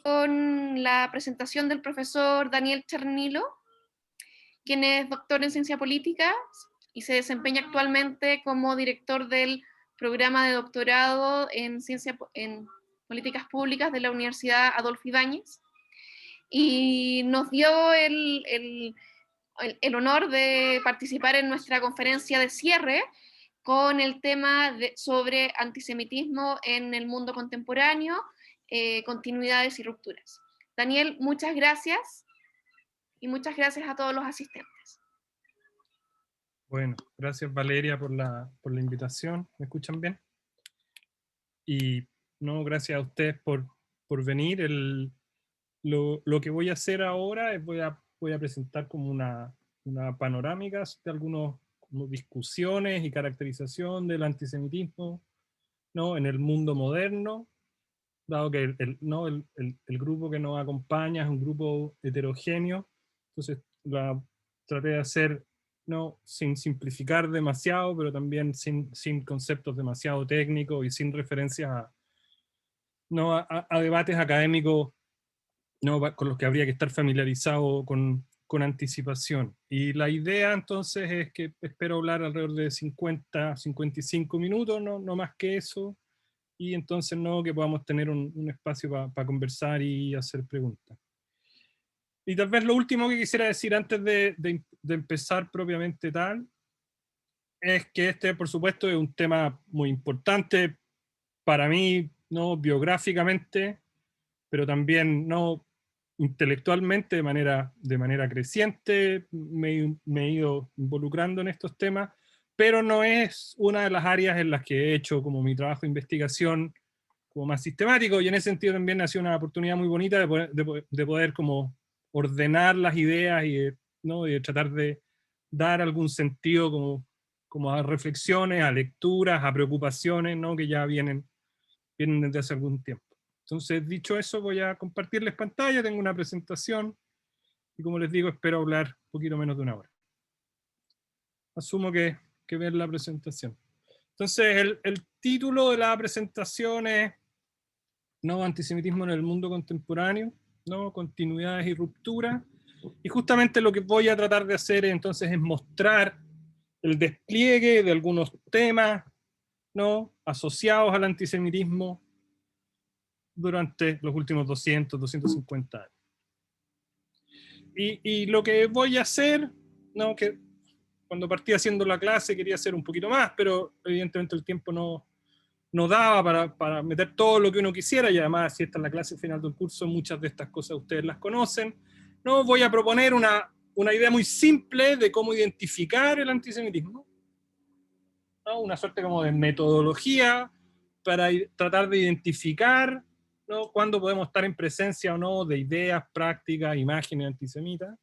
Con la presentación del profesor Daniel Chernilo, quien es doctor en ciencia política y se desempeña actualmente como director del programa de doctorado en políticas públicas de la Universidad Adolfo Ibáñez, y nos dio el honor de participar en nuestra conferencia de cierre con el tema sobre antisemitismo en el mundo contemporáneo, continuidades y rupturas. Daniel, muchas gracias, y muchas gracias a todos los asistentes. Bueno, gracias Valeria por la invitación. ¿Me escuchan bien? Y no, gracias a ustedes por venir. Lo que voy a hacer ahora es voy a presentar como una panorámica de algunas discusiones y caracterización del antisemitismo, ¿no?, en el mundo moderno, dado que el grupo que nos acompaña es un grupo heterogéneo. Entonces traté de hacer, no sin simplificar demasiado, pero también sin conceptos demasiado técnicos y sin referencias a debates académicos, no, con los que habría que estar familiarizado con anticipación. Y la idea entonces es que espero hablar alrededor de 50-55 minutos, no más que eso, y entonces que podamos tener un espacio para conversar y hacer preguntas. Y tal vez lo último que quisiera decir antes de empezar propiamente tal, es que este, por supuesto, es un tema muy importante para mí, no biográficamente, pero también no intelectualmente de manera creciente. Me he ido involucrando en estos temas, pero no es una de las áreas en las que he hecho como mi trabajo de investigación como más sistemático, y en ese sentido también ha sido una oportunidad muy bonita de poder como ordenar las ideas y de tratar de dar algún sentido como a reflexiones, a lecturas, a preocupaciones, ¿no?, que ya vienen desde hace algún tiempo. Entonces, dicho eso, voy a compartirles pantalla, tengo una presentación, y como les digo, espero hablar un poquito menos de una hora. Asumo que ven la presentación. Entonces, el título de la presentación es ¿no?, antisemitismo en el mundo contemporáneo, ¿no?, continuidades y rupturas. Y justamente lo que voy a tratar de hacer entonces es mostrar el despliegue de algunos temas, ¿no?, asociados al antisemitismo durante los últimos 250 años. Y lo que voy a hacer, ¿no?, que cuando partí haciendo la clase quería hacer un poquito más, pero evidentemente el tiempo no daba para meter todo lo que uno quisiera, y además si esta es la clase final del curso, muchas de estas cosas ustedes las conocen. No, voy a proponer una idea muy simple de cómo identificar el antisemitismo, ¿no?, una suerte como de metodología para tratar de identificar, ¿no?, cuándo podemos estar en presencia o no de ideas, prácticas, imágenes antisemitas,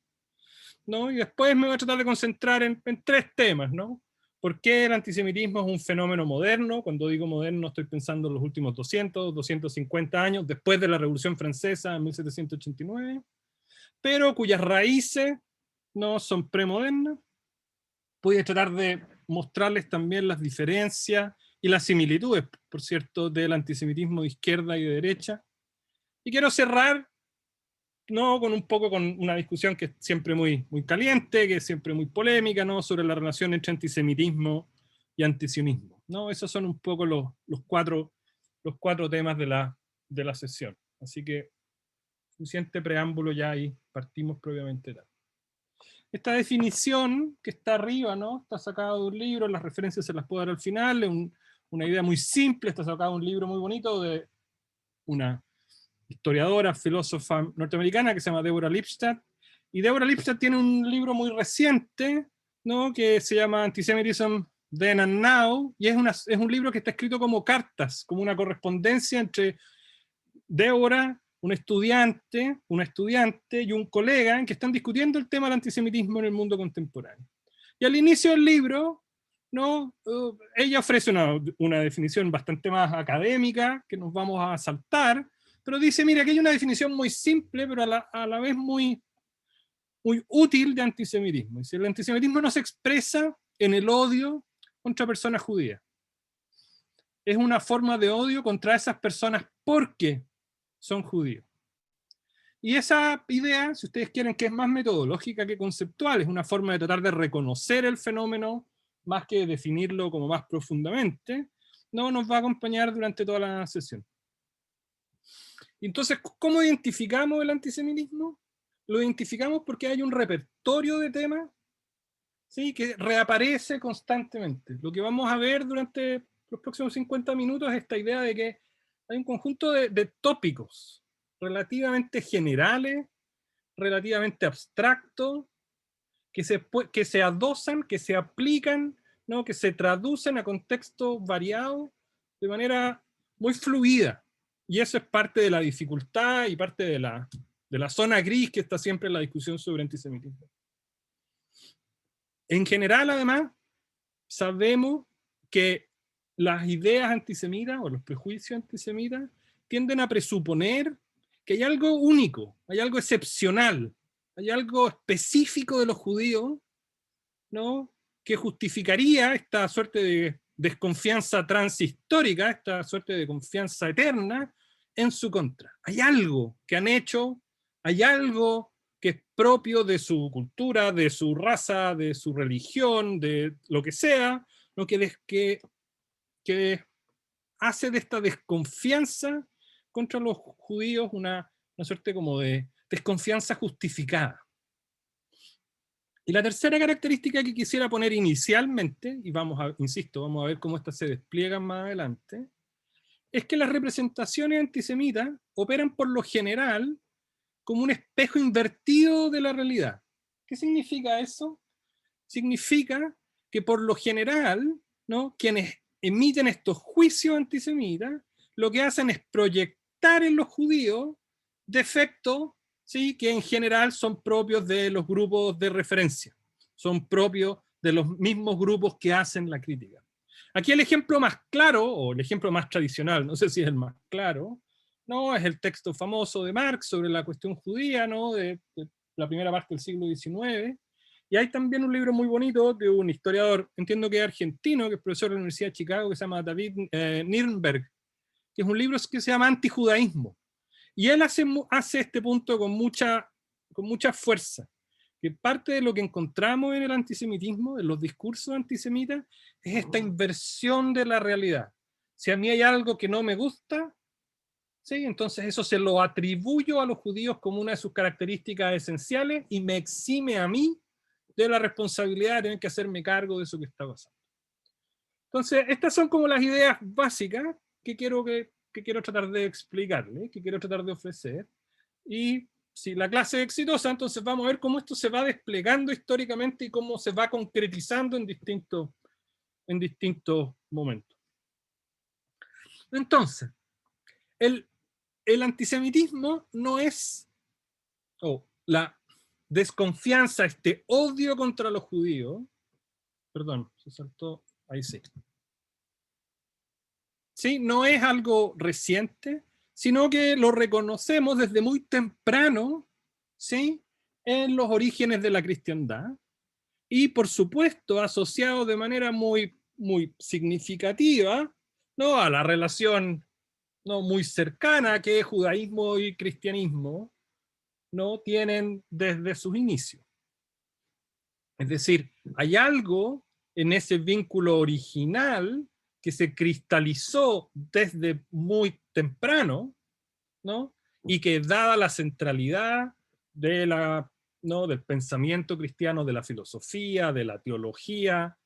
¿no? Y después me voy a tratar de concentrar en tres temas, ¿no? ¿Por qué el antisemitismo es un fenómeno moderno? Cuando digo moderno estoy pensando en los últimos 250 años, después de la Revolución Francesa en 1789, pero cuyas raíces no son premodernas. Voy a tratar de mostrarles también las diferencias y las similitudes, por cierto, del antisemitismo de izquierda y de derecha. Y quiero cerrar, ¿no?, con un poco con una discusión que es siempre muy caliente, que es siempre muy polémica, ¿no?, sobre la relación entre antisemitismo y antisionismo, ¿no? Esos son un poco los cuatro temas de la sesión. Así que suficiente preámbulo ya, y partimos propiamente tal. Esta definición que está arriba, ¿no?, está sacada de un libro, las referencias se las puedo dar al final, es una idea muy simple, está sacada de un libro muy bonito de una historiadora, filósofa norteamericana que se llama Deborah Lipstadt. Y Deborah Lipstadt tiene un libro muy reciente, ¿no?, que se llama Antisemitism Then and Now, y es un libro que está escrito como cartas, como una correspondencia entre Deborah, una estudiante y un colega, en que están discutiendo el tema del antisemitismo en el mundo contemporáneo. Y al inicio del libro, ¿no?, ella ofrece una definición bastante más académica, que nos vamos a saltar, pero dice, mira, que hay una definición muy simple, pero a la vez muy útil de antisemitismo. Dice, el antisemitismo no se expresa en el odio contra personas judías. es una forma de odio contra esas personas porque son judíos. Y esa idea, si ustedes quieren, que es más metodológica que conceptual, es una forma de tratar de reconocer el fenómeno más que definirlo como más profundamente, no nos va a acompañar durante toda la sesión. Entonces, ¿cómo identificamos el antisemitismo? Lo identificamos porque hay un repertorio de temas, ¿sí?, que reaparece constantemente. Lo que vamos a ver durante los próximos 50 minutos es esta idea de que hay un conjunto de tópicos relativamente generales, relativamente abstractos, que se adosan, que se aplican, ¿no?, que se traducen a contextos variados de manera muy fluida. Y eso es parte de la dificultad y parte de la zona gris que está siempre en la discusión sobre antisemitismo. En general, además, sabemos que las ideas antisemitas o los prejuicios antisemitas tienden a presuponer que hay algo único, hay algo excepcional, hay algo específico de los judíos, ¿no?, que justificaría esta suerte de desconfianza transhistórica, esta suerte de confianza eterna en su contra. Hay algo que han hecho, hay algo que es propio de su cultura, de su raza, de su religión, de lo que sea, ¿no?, que hace de esta desconfianza contra los judíos una suerte como de desconfianza justificada. Y la tercera característica que quisiera poner inicialmente, y insisto, vamos a ver cómo estas se despliegan más adelante, es que las representaciones antisemitas operan por lo general como un espejo invertido de la realidad. ¿Qué significa eso? Significa que por lo general, ¿no?, quienes emiten estos juicios antisemitas, lo que hacen es proyectar en los judíos defectos, ¿sí?, que en general son propios de los grupos de referencia, son propios de los mismos grupos que hacen la crítica. Aquí el ejemplo más claro, o el ejemplo más tradicional, no sé si es el más claro, ¿no?, es el texto famoso de Marx sobre la cuestión judía, ¿no?, de la primera parte del siglo XIX. Y hay también un libro muy bonito de un historiador, entiendo que es argentino, que es profesor de la Universidad de Chicago, que se llama David Nirenberg, que es un libro que se llama Antijudaísmo. Y él hace este punto con mucha fuerza, que parte de lo que encontramos en el antisemitismo, en los discursos antisemitas, es esta inversión de la realidad. Si a mí hay algo que no me gusta, ¿sí?, entonces eso se lo atribuyo a los judíos como una de sus características esenciales y me exime a mí de la responsabilidad de tener que hacerme cargo de eso que está pasando. Entonces, estas son como las ideas básicas que quiero tratar de explicarle, que quiero tratar de ofrecer. Y si la clase es exitosa, entonces vamos a ver cómo esto se va desplegando históricamente y cómo se va concretizando en distintos momentos. Entonces, el antisemitismo no es, la desconfianza, este odio contra los judíos, perdón, se saltó, ahí sí. Sí, no es algo reciente, sino que lo reconocemos desde muy temprano, ¿sí?, en los orígenes de la cristiandad, y por supuesto asociado de manera muy, muy significativa, ¿no?, a la relación, ¿no?, muy cercana que judaísmo y cristianismo, ¿no?, tienen desde sus inicios. Es decir, hay algo en ese vínculo original que se cristalizó desde muy temprano, ¿no?, y que dada la centralidad ¿no?, del pensamiento cristiano, de la filosofía, de la teología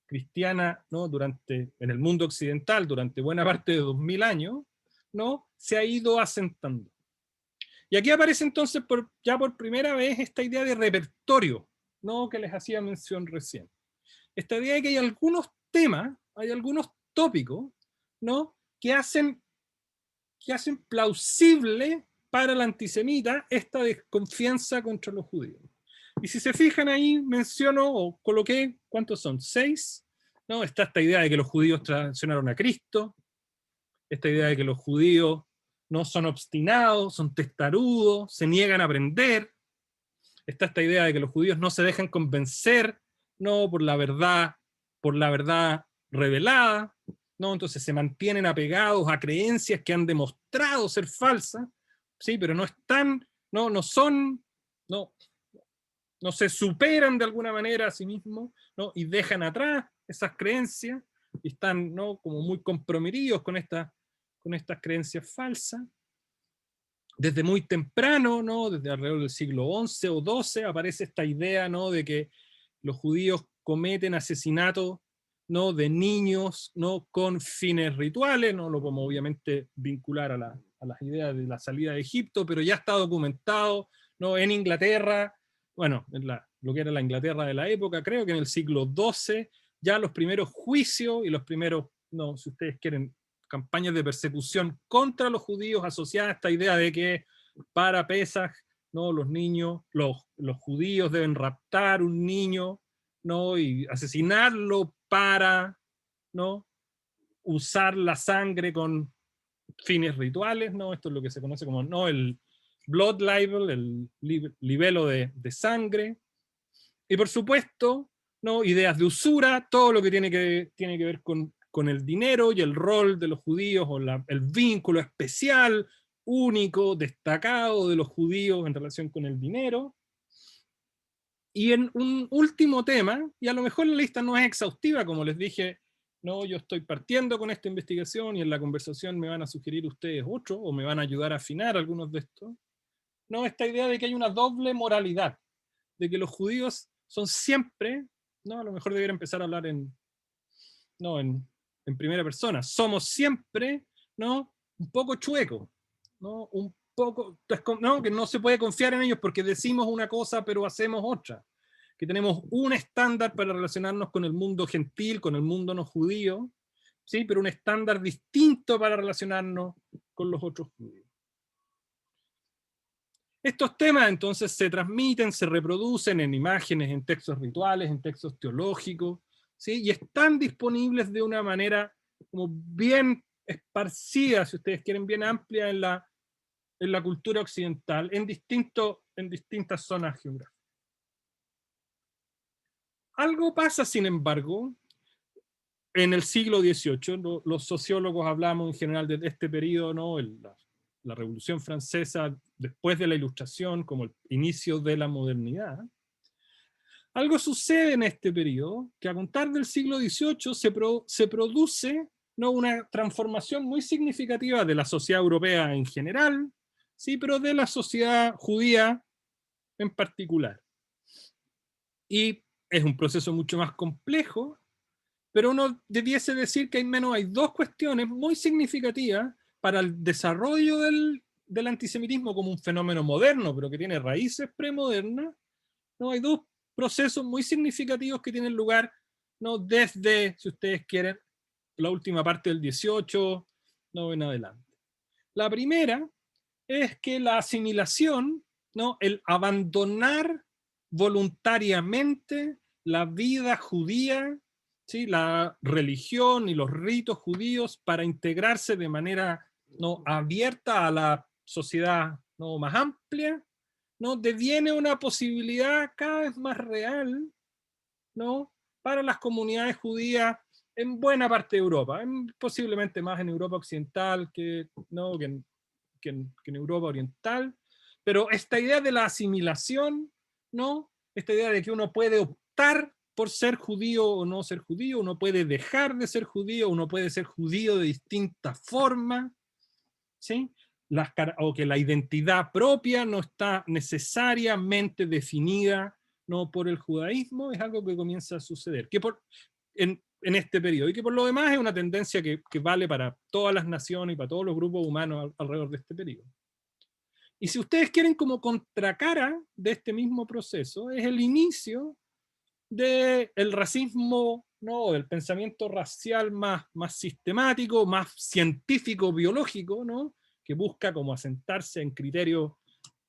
cristiana, ¿no?, en el mundo occidental durante buena parte de 2000 años, ¿no?, se ha ido asentando. Y aquí aparece entonces ya por primera vez esta idea de repertorio, ¿no?, que les hacía mención recién. Esta idea de que hay algunos temas, hay algunos tópicos, ¿no?, que hacen plausible para el antisemita esta desconfianza contra los judíos. Y si se fijan ahí, menciono o coloqué, ¿cuántos son? 6, ¿no? Está esta idea de que los judíos traicionaron a Cristo, esta idea de que los judíos no son obstinados, son testarudos, se niegan a aprender. Está esta idea de que los judíos no se dejan convencer, no por la verdad revelada. ¿no? Entonces se mantienen apegados a creencias que han demostrado ser falsas, ¿sí? Pero no están, no son, no se superan de alguna manera a sí mismos, ¿no? Y dejan atrás esas creencias y están, ¿no?, como muy comprometidos con estas creencias falsas. Desde muy temprano, ¿no?, desde alrededor del siglo XI o XII, aparece esta idea, ¿no?, de que los judíos cometen asesinatos, ¿no?, de niños, ¿no?, con fines rituales. No lo podemos obviamente vincular a las ideas de la salida de Egipto, pero ya está documentado, ¿no?, en Inglaterra, bueno, lo que era la Inglaterra de la época, creo que en el siglo XII, ya los primeros juicios y los primeros, no, si ustedes quieren, campañas de persecución contra los judíos asociadas a esta idea de que para Pesaj, ¿no?, los niños, los judíos deben raptar un niño, ¿no?, y asesinarlo para, ¿no?, usar la sangre con fines rituales, ¿no? Esto es lo que se conoce como, ¿no?, el blood libel, el libelo de sangre. Y por supuesto, ¿no?, ideas de usura, todo lo que tiene que ver con el dinero y el rol de los judíos, o el vínculo especial, único, destacado de los judíos en relación con el dinero. Y en un último tema, y a lo mejor la lista no es exhaustiva, como les dije, no, yo estoy partiendo con esta investigación y en la conversación me van a sugerir ustedes otro, o me van a ayudar a afinar algunos de estos, no, esta idea de que hay una doble moralidad, de que los judíos son siempre, no, a lo mejor debería empezar a hablar en primera persona, somos siempre, ¿no?, un poco chuecos, ¿no?, un poco, ¿no?, que no se puede confiar en ellos porque decimos una cosa pero hacemos otra, que tenemos un estándar para relacionarnos con el mundo gentil, con el mundo no judío, ¿sí?, pero un estándar distinto para relacionarnos con los otros judíos. Estos temas entonces se transmiten, se reproducen en imágenes, en textos rituales, en textos teológicos, ¿sí?, y están disponibles de una manera como bien esparcida, si ustedes quieren, bien amplia en la cultura occidental, en distintas zonas geográficas. Algo pasa, sin embargo, en el siglo XVIII. Los sociólogos hablamos en general de este periodo, ¿no?, la Revolución Francesa, después de la Ilustración, como el inicio de la modernidad. Algo sucede en este periodo, que a contar del siglo XVIII se produce, ¿no?, una transformación muy significativa de la sociedad europea en general, sí, pero de la sociedad judía en particular. Y es un proceso mucho más complejo, pero uno debiese decir que hay dos cuestiones muy significativas para el desarrollo del antisemitismo como un fenómeno moderno, pero que tiene raíces premodernas. ¿No? Hay dos procesos muy significativos que tienen lugar, ¿no?, desde, si ustedes quieren, la última parte del 18, ¿no?, en adelante. La primera es que la asimilación, ¿no?, el abandonar voluntariamente la vida judía, ¿sí?, la religión y los ritos judíos para integrarse de manera, ¿no?, abierta a la sociedad, ¿no?, más amplia, ¿no?, deviene una posibilidad cada vez más real, ¿no?, para las comunidades judías en buena parte de Europa, posiblemente más en Europa occidental ¿no?, que en Europa oriental. Pero esta idea de la asimilación, ¿no?, esta idea de que uno puede optar por ser judío o no ser judío, uno puede dejar de ser judío, uno puede ser judío de distintas formas, ¿sí?, o que la identidad propia no está necesariamente definida, ¿no?, por el judaísmo, es algo que comienza a suceder en este periodo, y que por lo demás es una tendencia que vale para todas las naciones y para todos los grupos humanos alrededor de este periodo. Y si ustedes quieren, como contracara de este mismo proceso, es el inicio del racismo, ¿no?, del pensamiento racial más sistemático, más científico, biológico, ¿no?, que busca como asentarse en criterios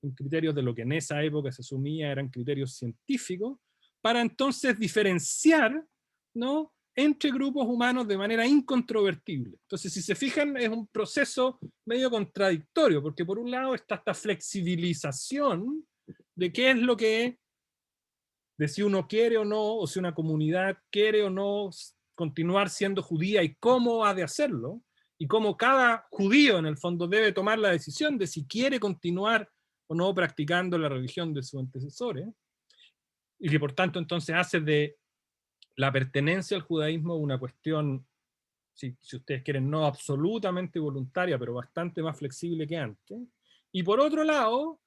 de lo que en esa época se asumía eran criterios científicos, para entonces diferenciar, ¿no?, entre grupos humanos de manera incontrovertible. Entonces, si se fijan, es un proceso medio contradictorio, porque por un lado está esta flexibilización de qué es lo que, de si uno quiere o no, o si una comunidad quiere o no continuar siendo judía y cómo ha de hacerlo, y cómo cada judío en el fondo debe tomar la decisión de si quiere continuar o no practicando la religión de sus antecesores, y que por tanto entonces hace de la pertenencia al judaísmo una cuestión, si ustedes quieren, no absolutamente voluntaria, pero bastante más flexible que antes. Y por otro lado,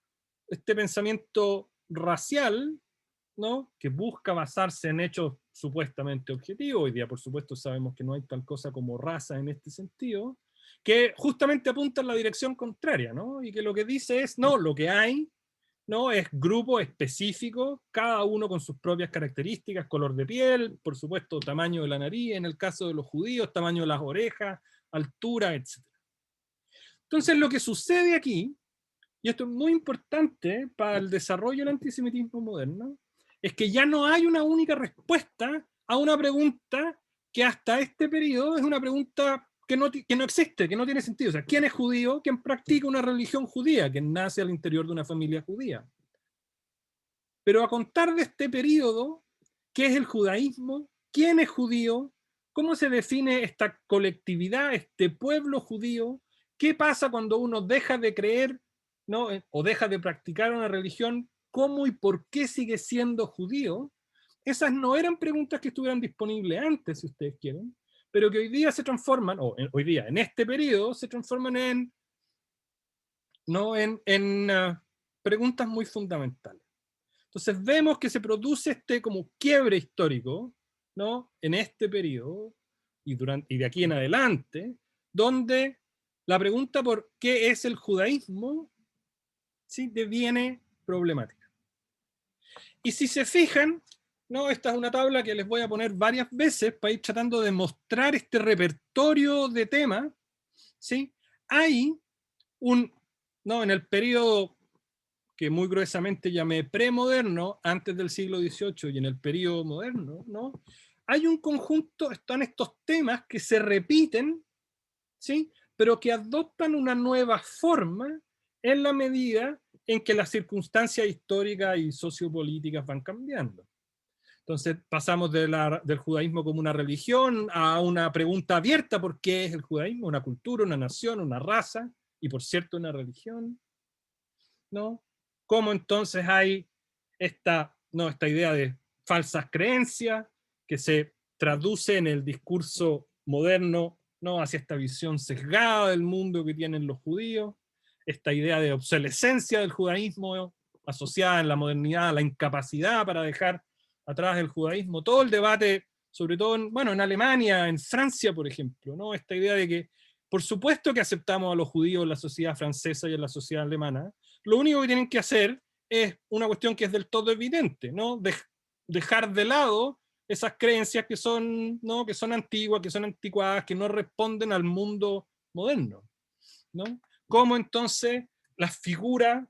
este pensamiento racial, ¿no?, que busca basarse en hechos supuestamente objetivos. Hoy día, por supuesto, sabemos que no hay tal cosa como raza en este sentido, que justamente apunta en la dirección contraria, ¿no? Y que lo que dice es, no, lo que hay, ¿no?, es grupo específico, cada uno con sus propias características, color de piel, por supuesto, tamaño de la nariz, en el caso de los judíos, tamaño de las orejas, altura, etc. Entonces, lo que sucede aquí, y esto es muy importante para el desarrollo del antisemitismo moderno, es que ya no hay una única respuesta a una pregunta que hasta este periodo es una pregunta que no existe, que no tiene sentido. O sea, ¿quién es judío? ¿Quién practica una religión judía? ¿Quién nace al interior de una familia judía? Pero a contar de este periodo, ¿qué es el judaísmo? ¿Quién es judío? ¿Cómo se define esta colectividad, este pueblo judío? ¿Qué pasa cuando uno deja de creer, ¿no?, o deja de practicar una religión? ¿Cómo y por qué sigue siendo judío? Esas no eran preguntas que estuvieran disponibles antes, si ustedes quieren, pero que hoy día se transforman, hoy día, en este periodo, se transforman en, ¿no?, preguntas muy fundamentales. Entonces vemos que se produce este como quiebre histórico, ¿no?, en este periodo y de aquí en adelante, donde la pregunta por qué es el judaísmo, ¿sí?, deviene problemática. Y si se fijan, ¿no?, esta es una tabla que les voy a poner varias veces para ir tratando de mostrar este repertorio de temas, ¿sí? Hay ¿no?, en el periodo que muy gruesamente llamé premoderno, antes del siglo XVIII y en el periodo moderno, ¿no?, hay un conjunto, están estos temas que se repiten, ¿sí?, pero que adoptan una nueva forma en la medida en que las circunstancias históricas y sociopolíticas van cambiando. Entonces pasamos del judaísmo como una religión a una pregunta abierta: ¿por qué es el judaísmo? Una cultura, una nación, una raza, y por cierto una religión, ¿no? ¿Cómo entonces hay esta idea de falsas creencias que se traduce en el discurso moderno, ¿no?, hacia esta visión sesgada del mundo que tienen los judíos, esta idea de obsolescencia del judaísmo asociada en la modernidad a la incapacidad para dejar atrás el judaísmo? Todo el debate, sobre todo en Alemania, en Francia, por ejemplo, ¿no?, esta idea de que por supuesto que aceptamos a los judíos en la sociedad francesa y en la sociedad alemana. Lo único que tienen que hacer es una cuestión que es del todo evidente, ¿no?, dejar de lado esas creencias que son, ¿no?, que son antiguas, que son anticuadas, que no responden al mundo moderno, ¿no? ¿Cómo entonces las figuras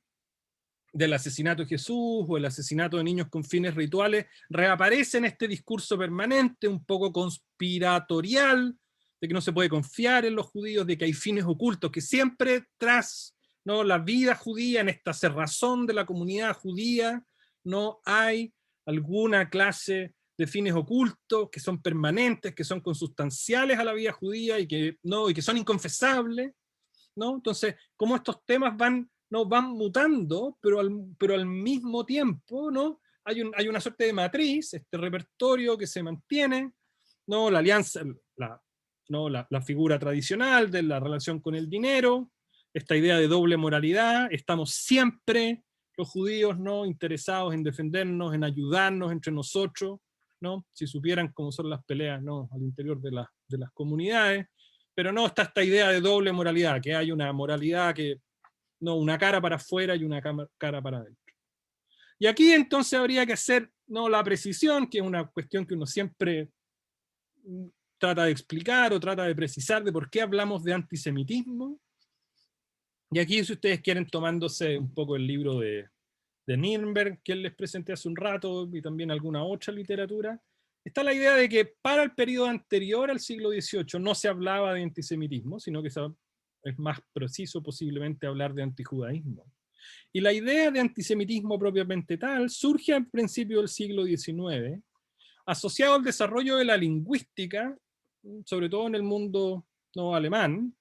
del asesinato de Jesús o el asesinato de niños con fines rituales reaparece en este discurso permanente, un poco conspiratorial, de que no se puede confiar en los judíos, de que hay fines ocultos, que siempre tras, ¿no?, la vida judía, en esta cerrazón de la comunidad judía, no hay alguna clase de fines ocultos que son permanentes, que son consustanciales a la vida judía y que son inconfesables, ¿no? Entonces, cómo estos temas van mutando, pero al mismo tiempo, ¿no?, hay una suerte de matriz, este repertorio que se mantiene, ¿no?, la alianza, la figura tradicional de la relación con el dinero, esta idea de doble moralidad. Estamos siempre los judíos, ¿no?, interesados en defendernos, en ayudarnos entre nosotros, ¿no?, si supieran cómo son las peleas, ¿no?, al interior de las comunidades. Pero no está esta idea de doble moralidad, que hay una moralidad que, no, una cara para afuera y una cara para adentro. Y aquí entonces habría que hacer, ¿no?, la precisión, que es una cuestión que uno siempre trata de explicar o trata de precisar de por qué hablamos de antisemitismo. Y aquí, si ustedes quieren, tomándose un poco el libro de Nirenberg, que les presenté hace un rato, y también alguna otra literatura, está la idea de que para el periodo anterior al siglo XVIII no se hablaba de antisemitismo, sino que es más preciso posiblemente hablar de antijudaísmo. Y la idea de antisemitismo propiamente tal surge al principio del siglo XIX, asociado al desarrollo de la lingüística, sobre todo en el mundo no alemán,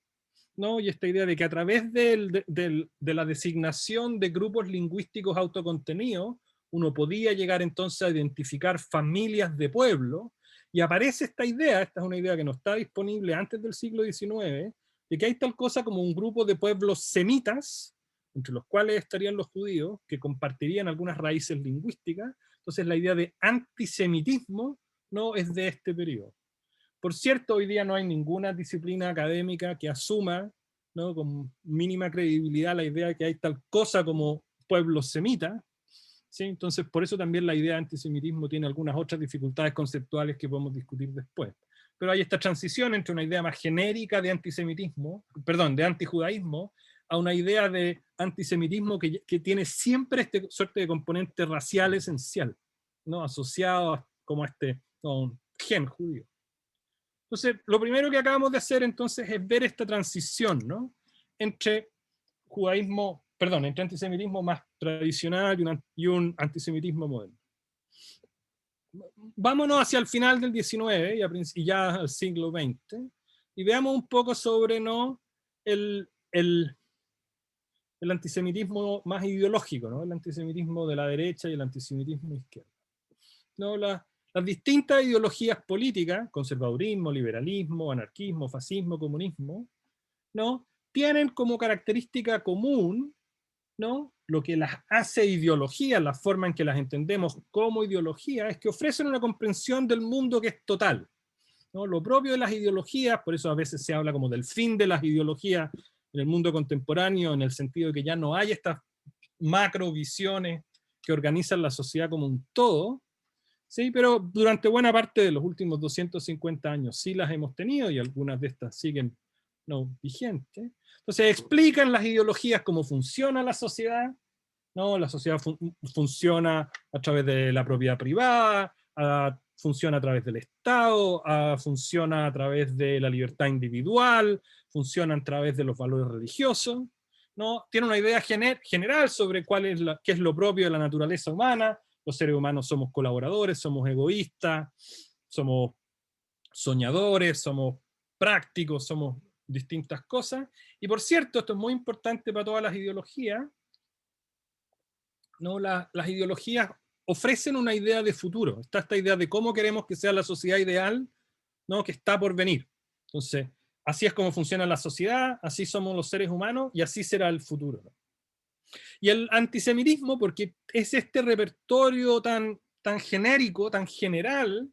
¿no? Y esta idea de que a través de la designación de grupos lingüísticos autocontenidos, uno podía llegar entonces a identificar familias de pueblo, y aparece esta idea, esta es una idea que no está disponible antes del siglo XIX, de que hay tal cosa como un grupo de pueblos semitas, entre los cuales estarían los judíos, que compartirían algunas raíces lingüísticas. Entonces la idea de antisemitismo no es de este periodo. Por cierto, hoy día no hay ninguna disciplina académica que asuma, ¿no?, con mínima credibilidad la idea de que hay tal cosa como pueblos semitas, ¿sí? Entonces, por eso también la idea de antisemitismo tiene algunas otras dificultades conceptuales que podemos discutir después. Pero hay esta transición entre una idea más genérica de antisemitismo, perdón, de antijudaísmo, a una idea de antisemitismo que tiene siempre esta suerte de componente racial esencial, ¿no?, asociado como a este gen judío. Entonces, lo primero que acabamos de hacer entonces es ver esta transición, ¿no?, entre judaísmo, perdón, entre antisemitismo más tradicional y un antisemitismo moderno. Vámonos hacia el final del XIX y ya al siglo XX, y veamos un poco sobre, ¿no?, el antisemitismo más ideológico, ¿no?, el antisemitismo de la derecha y el antisemitismo de izquierda, ¿no? Las distintas ideologías políticas, conservadurismo, liberalismo, anarquismo, fascismo, comunismo, ¿no?, tienen como característica común, ¿no?, lo que las hace ideología, la forma en que las entendemos como ideología, es que ofrecen una comprensión del mundo que es total, ¿no? Lo propio de las ideologías, por eso a veces se habla como del fin de las ideologías en el mundo contemporáneo, en el sentido de que ya no hay estas macrovisiones que organizan la sociedad como un todo, ¿sí? Pero durante buena parte de los últimos 250 años sí las hemos tenido, y algunas de estas siguen, ¿no?, vigentes. Entonces explican las ideologías cómo funciona la sociedad, ¿no? La sociedad funciona a través de la propiedad privada, funciona a través del Estado, funciona a través de la libertad individual, funciona a través de los valores religiosos, ¿no? Tiene una idea general sobre qué es lo propio de la naturaleza humana. Los seres humanos somos colaboradores, somos egoístas, somos soñadores, somos prácticos, somos distintas cosas. Y por cierto, esto es muy importante para todas las ideologías, ¿no? Las ideologías ofrecen una idea de futuro. Está esta idea de cómo queremos que sea la sociedad ideal, ¿no?, que está por venir. Entonces, así es como funciona la sociedad, así somos los seres humanos y así será el futuro, ¿no? Y el antisemitismo, porque es este repertorio tan genérico, tan general,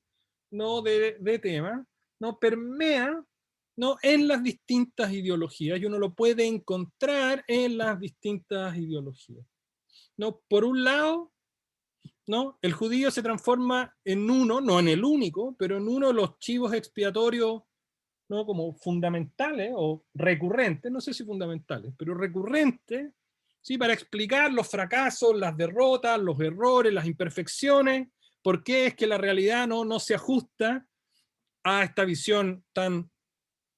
¿no?, de temas, ¿no?, permea, ¿no?, en las distintas ideologías, y uno lo puede encontrar en las distintas ideologías, ¿no? Por un lado, ¿no?, el judío se transforma en uno, no en el único, pero en uno de los chivos expiatorios, ¿no?, como fundamentales o recurrentes, no sé si fundamentales, pero recurrentes, ¿sí?, para explicar los fracasos, las derrotas, los errores, las imperfecciones, por qué es que la realidad no se ajusta a esta visión tan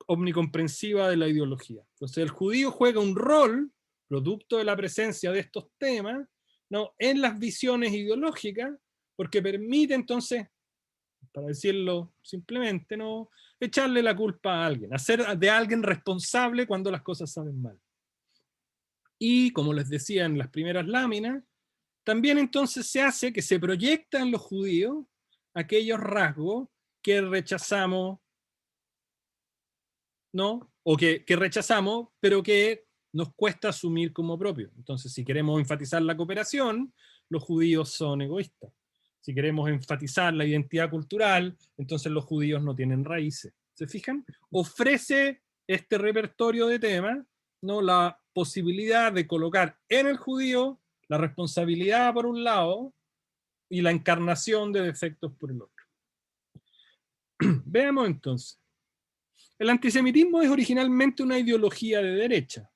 omnicomprensiva de la ideología. Entonces el judío juega un rol, producto de la presencia de estos temas, ¿no?, en las visiones ideológicas, porque permite entonces, para decirlo simplemente, ¿no?, echarle la culpa a alguien, hacer de alguien responsable cuando las cosas salen mal. Y como les decía en las primeras láminas, también entonces se hace que se proyecta en los judíos aquellos rasgos que rechazamos, ¿no?, o que rechazamos, pero que nos cuesta asumir como propio. Entonces, si queremos enfatizar la cooperación, los judíos son egoístas. Si queremos enfatizar la identidad cultural, entonces los judíos no tienen raíces. ¿Se fijan? Ofrece este repertorio de temas, ¿no?, la posibilidad de colocar en el judío la responsabilidad por un lado y la encarnación de defectos por el otro. Veamos entonces. El antisemitismo es originalmente una ideología de derecha.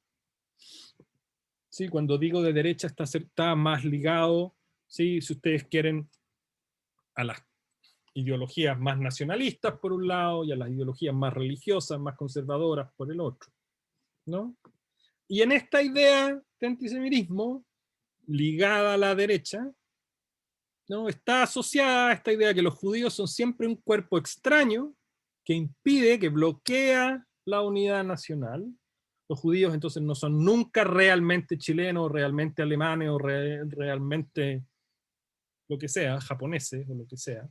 ¿Sí? Cuando digo de derecha está más ligado, ¿sí?, si ustedes quieren, a las ideologías más nacionalistas por un lado y a las ideologías más religiosas, más conservadoras por el otro, ¿no? Y en esta idea de antisemitismo, ligada a la derecha, ¿no? Está asociada a esta idea de que los judíos son siempre un cuerpo extraño que impide, que bloquea la unidad nacional. Los judíos entonces no son nunca realmente chilenos, realmente alemanes o realmente lo que sea, japoneses o lo que sea,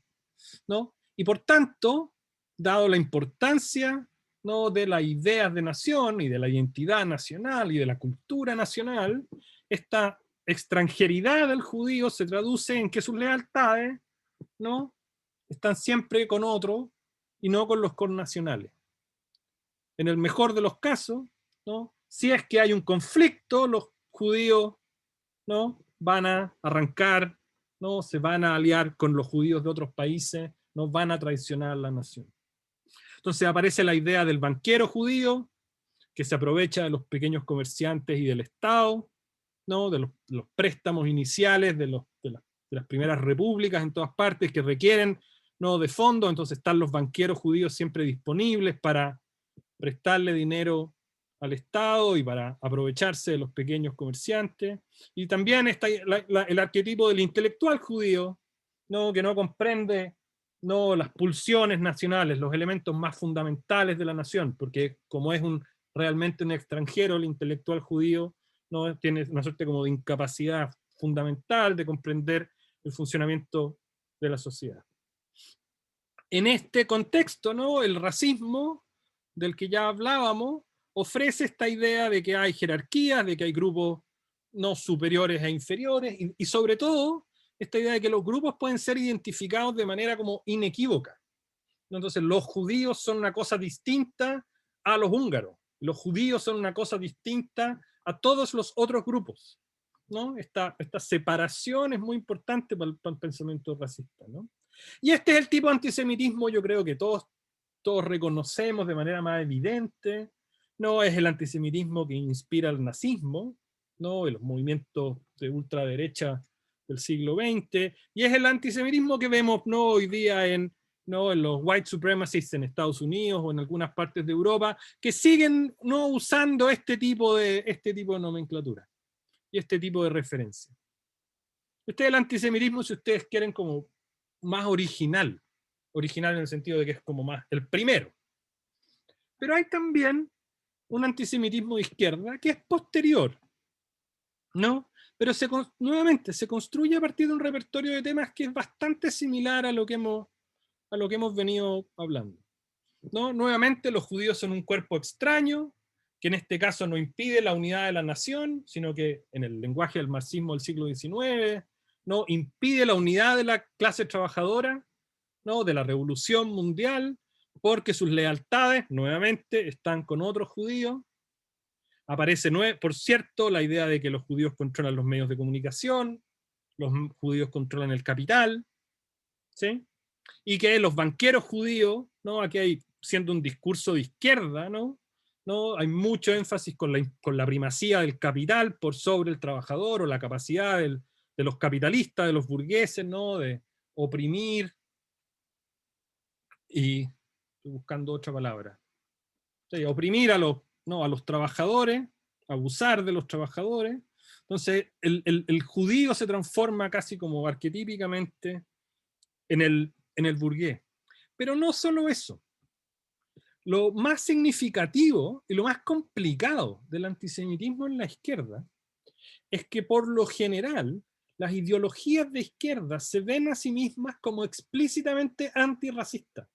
¿no? Y por tanto, dado la importancia, ¿no?, de las ideas de nación y de la identidad nacional y de la cultura nacional, esta extranjeridad del judío se traduce en que sus lealtades, ¿no?, están siempre con otros y no con los connacionales. En el mejor de los casos, ¿no?, si es que hay un conflicto, los judíos, ¿no?, van a arrancar, ¿no?, se van a aliar con los judíos de otros países, no van a traicionar la nación. Entonces aparece la idea del banquero judío, que se aprovecha de los pequeños comerciantes y del Estado, ¿no?, de los préstamos iniciales de las primeras repúblicas en todas partes que requieren, ¿no?, de fondos. Entonces están los banqueros judíos siempre disponibles para prestarle dinero al Estado y para aprovecharse de los pequeños comerciantes. Y también está el arquetipo del intelectual judío, ¿no?, que no comprende, ¿no?, las pulsiones nacionales, los elementos más fundamentales de la nación, porque como es realmente un extranjero, el intelectual judío, ¿no?, tiene una suerte como de incapacidad fundamental de comprender el funcionamiento de la sociedad. En este contexto, ¿no?, el racismo del que ya hablábamos ofrece esta idea de que hay jerarquías, de que hay grupos no superiores e inferiores, y sobre todo esta idea de que los grupos pueden ser identificados de manera como inequívoca. Entonces los judíos son una cosa distinta a los húngaros, los judíos son una cosa distinta a todos los otros grupos, ¿no? Esta separación es muy importante para el pensamiento racista, ¿no? Y este es el tipo de antisemitismo, yo creo que todos reconocemos de manera más evidente, ¿no? Es el antisemitismo que inspira el nazismo, ¿no?, en los movimientos de ultraderecha del siglo XX, y es el antisemitismo que vemos, ¿no?, hoy día ¿no?, en los white supremacists en Estados Unidos o en algunas partes de Europa, que siguen, ¿no?, usando este tipo de nomenclatura y este tipo de referencia. Este es el antisemitismo, si ustedes quieren, como más original en el sentido de que es como más el primero. Pero hay también un antisemitismo de izquierda que es posterior, ¿no? Pero nuevamente se construye a partir de un repertorio de temas que es bastante similar a lo que hemos venido hablando, ¿no? Nuevamente los judíos son un cuerpo extraño, que en este caso no impide la unidad de la nación, sino que en el lenguaje del marxismo del siglo XIX, ¿no?, impide la unidad de la clase trabajadora, ¿no?, de la revolución mundial, porque sus lealtades nuevamente están con otros judíos. Aparece, por cierto, la idea de que los judíos controlan los medios de comunicación, los judíos controlan el capital, ¿sí?, y que los banqueros judíos, ¿no?, aquí hay, siendo un discurso de izquierda, ¿no?, hay mucho énfasis con la primacía del capital por sobre el trabajador, o la capacidad de los capitalistas, de los burgueses, ¿no?, de oprimir, y estoy buscando otra palabra, sí, oprimir a los trabajadores, abusar de los trabajadores. Entonces el judío se transforma casi como arquetípicamente en el burgués. Pero no solo eso. Lo más significativo y lo más complicado del antisemitismo en la izquierda es que por lo general las ideologías de izquierda se ven a sí mismas como explícitamente antirracistas.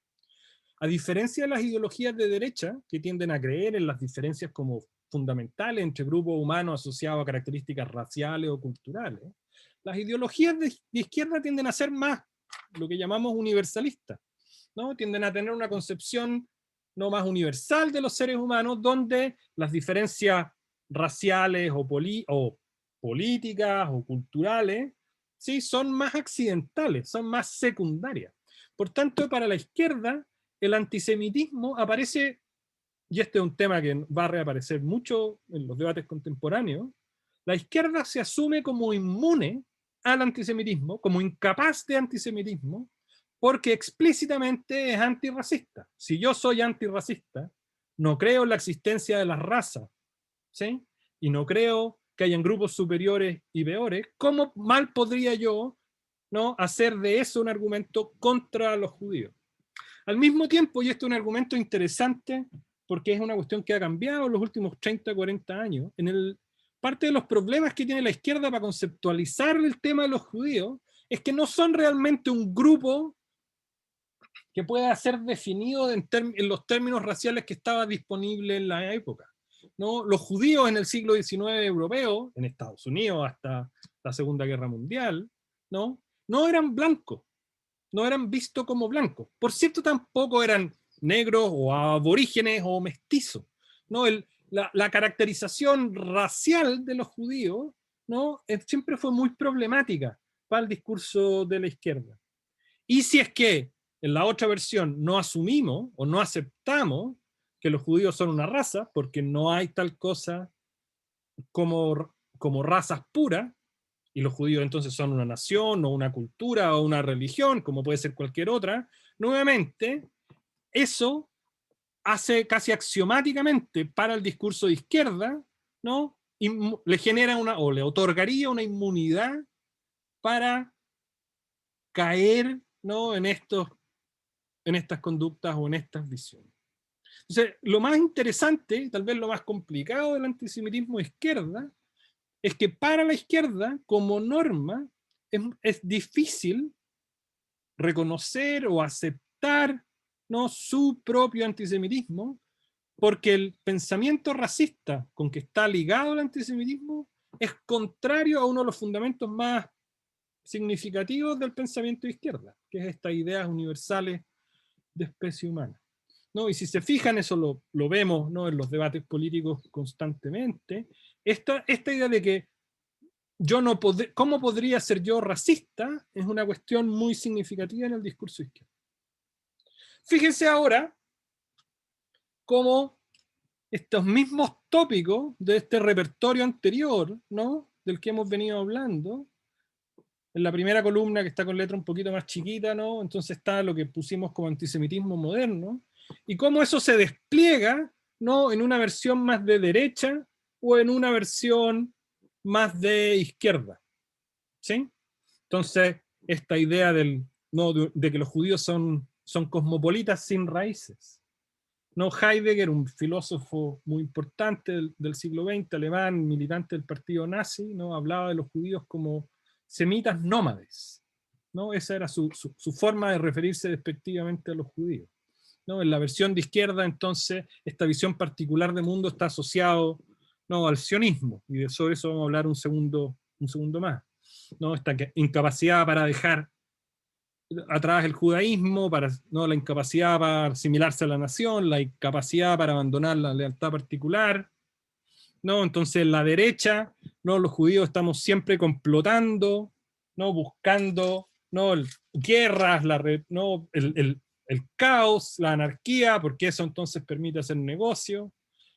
A diferencia de las ideologías de derecha, que tienden a creer en las diferencias como fundamentales entre grupos humanos asociados a características raciales o culturales, las ideologías de izquierda tienden a ser más lo que llamamos universalistas, ¿no? Tienden a tener una concepción no más universal de los seres humanos, donde las diferencias raciales o políticas o culturales, ¿sí?, son más accidentales, son más secundarias. Por tanto, para la izquierda, el antisemitismo aparece, y este es un tema que va a reaparecer mucho en los debates contemporáneos, la izquierda se asume como inmune al antisemitismo, como incapaz de antisemitismo, porque explícitamente es antirracista. Si yo soy antirracista, no creo en la existencia de las razas, ¿sí?, y no creo que hayan grupos superiores y peores, ¿cómo mal podría yo ¿no?, hacer de eso un argumento contra los judíos. Al mismo tiempo, y esto es un argumento interesante, porque es una cuestión que ha cambiado en los últimos 30, 40 años, parte de los problemas que tiene la izquierda para conceptualizar el tema de los judíos es que no son realmente un grupo que pueda ser definido en los términos raciales que estaba disponible en la época, ¿no? Los judíos en el siglo XIX europeo, en Estados Unidos hasta la Segunda Guerra Mundial, ¿no?, no eran blancos, no eran vistos como blancos. Por cierto, tampoco eran negros o aborígenes o mestizos, ¿no? La caracterización racial de los judíos, ¿no?, siempre fue muy problemática para el discurso de la izquierda. Y si es que en la otra versión no asumimos o no aceptamos que los judíos son una raza, porque no hay tal cosa como razas puras, y los judíos entonces son una nación o una cultura o una religión, como puede ser cualquier otra, nuevamente, eso hace casi axiomáticamente para el discurso de izquierda, ¿no?, le genera o le otorgaría una inmunidad para caer, ¿no?, en estas conductas o en estas visiones. Entonces, lo más interesante, tal vez lo más complicado del antisemitismo de izquierda, es que para la izquierda, como norma, es difícil reconocer o aceptar, ¿no?, su propio antisemitismo, porque el pensamiento racista con que está ligado el antisemitismo es contrario a uno de los fundamentos más significativos del pensamiento de izquierda, que es estas ideas universales de especie humana, ¿no? Y si se fijan, eso lo vemos, ¿no?, en los debates políticos constantemente, esta idea de que ¿cómo podría ser yo racista? Es una cuestión muy significativa en el discurso izquierdo. Fíjense ahora cómo estos mismos tópicos de este repertorio anterior, ¿no?, del que hemos venido hablando, en la primera columna, que está con letra un poquito más chiquita, ¿no?, entonces está lo que pusimos como antisemitismo moderno, y cómo eso se despliega, ¿no?, en una versión más de derecha o en una versión más de izquierda, ¿sí? Entonces, esta idea ¿no?, de que los judíos son cosmopolitas sin raíces, ¿no? Heidegger, un filósofo muy importante del siglo XX, alemán, militante del partido nazi, ¿no?, hablaba de los judíos como semitas nómades, ¿no? Esa era su forma de referirse despectivamente a los judíos, ¿no? En la versión de izquierda, entonces, esta visión particular de mundo está asociado, ¿no?, al sionismo, y sobre eso vamos a hablar un segundo más, ¿no? Esta incapacidad para dejar atrás el judaísmo, ¿no?, la incapacidad para asimilarse a la nación, la incapacidad para abandonar la lealtad particular, ¿no? Entonces la derecha, ¿no?, los judíos estamos siempre complotando, ¿no?, buscando, ¿no?, guerras, ¿no?, el caos, la anarquía, porque eso entonces permite hacer negocio,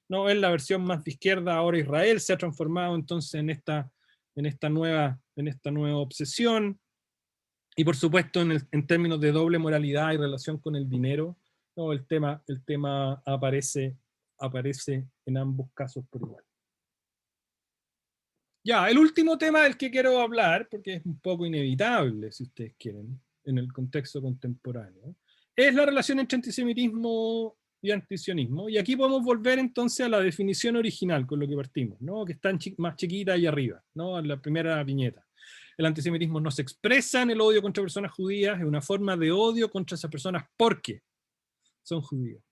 ¿no? Es la versión más de izquierda. Ahora Israel se ha transformado entonces en esta nueva obsesión. Y por supuesto, en términos de doble moralidad y relación con el dinero, ¿no?, el tema aparece en ambos casos por igual. Ya, el último tema del que quiero hablar, porque es un poco inevitable, si ustedes quieren, en el contexto contemporáneo, es la relación entre antisemitismo y antisionismo. Y aquí podemos volver entonces a la definición original con lo que partimos, ¿no?, que está más chiquita ahí arriba, ¿no?, en la primera viñeta. El antisemitismo no se expresa en el odio contra personas judías, es una forma de odio contra esas personas porque son judíos.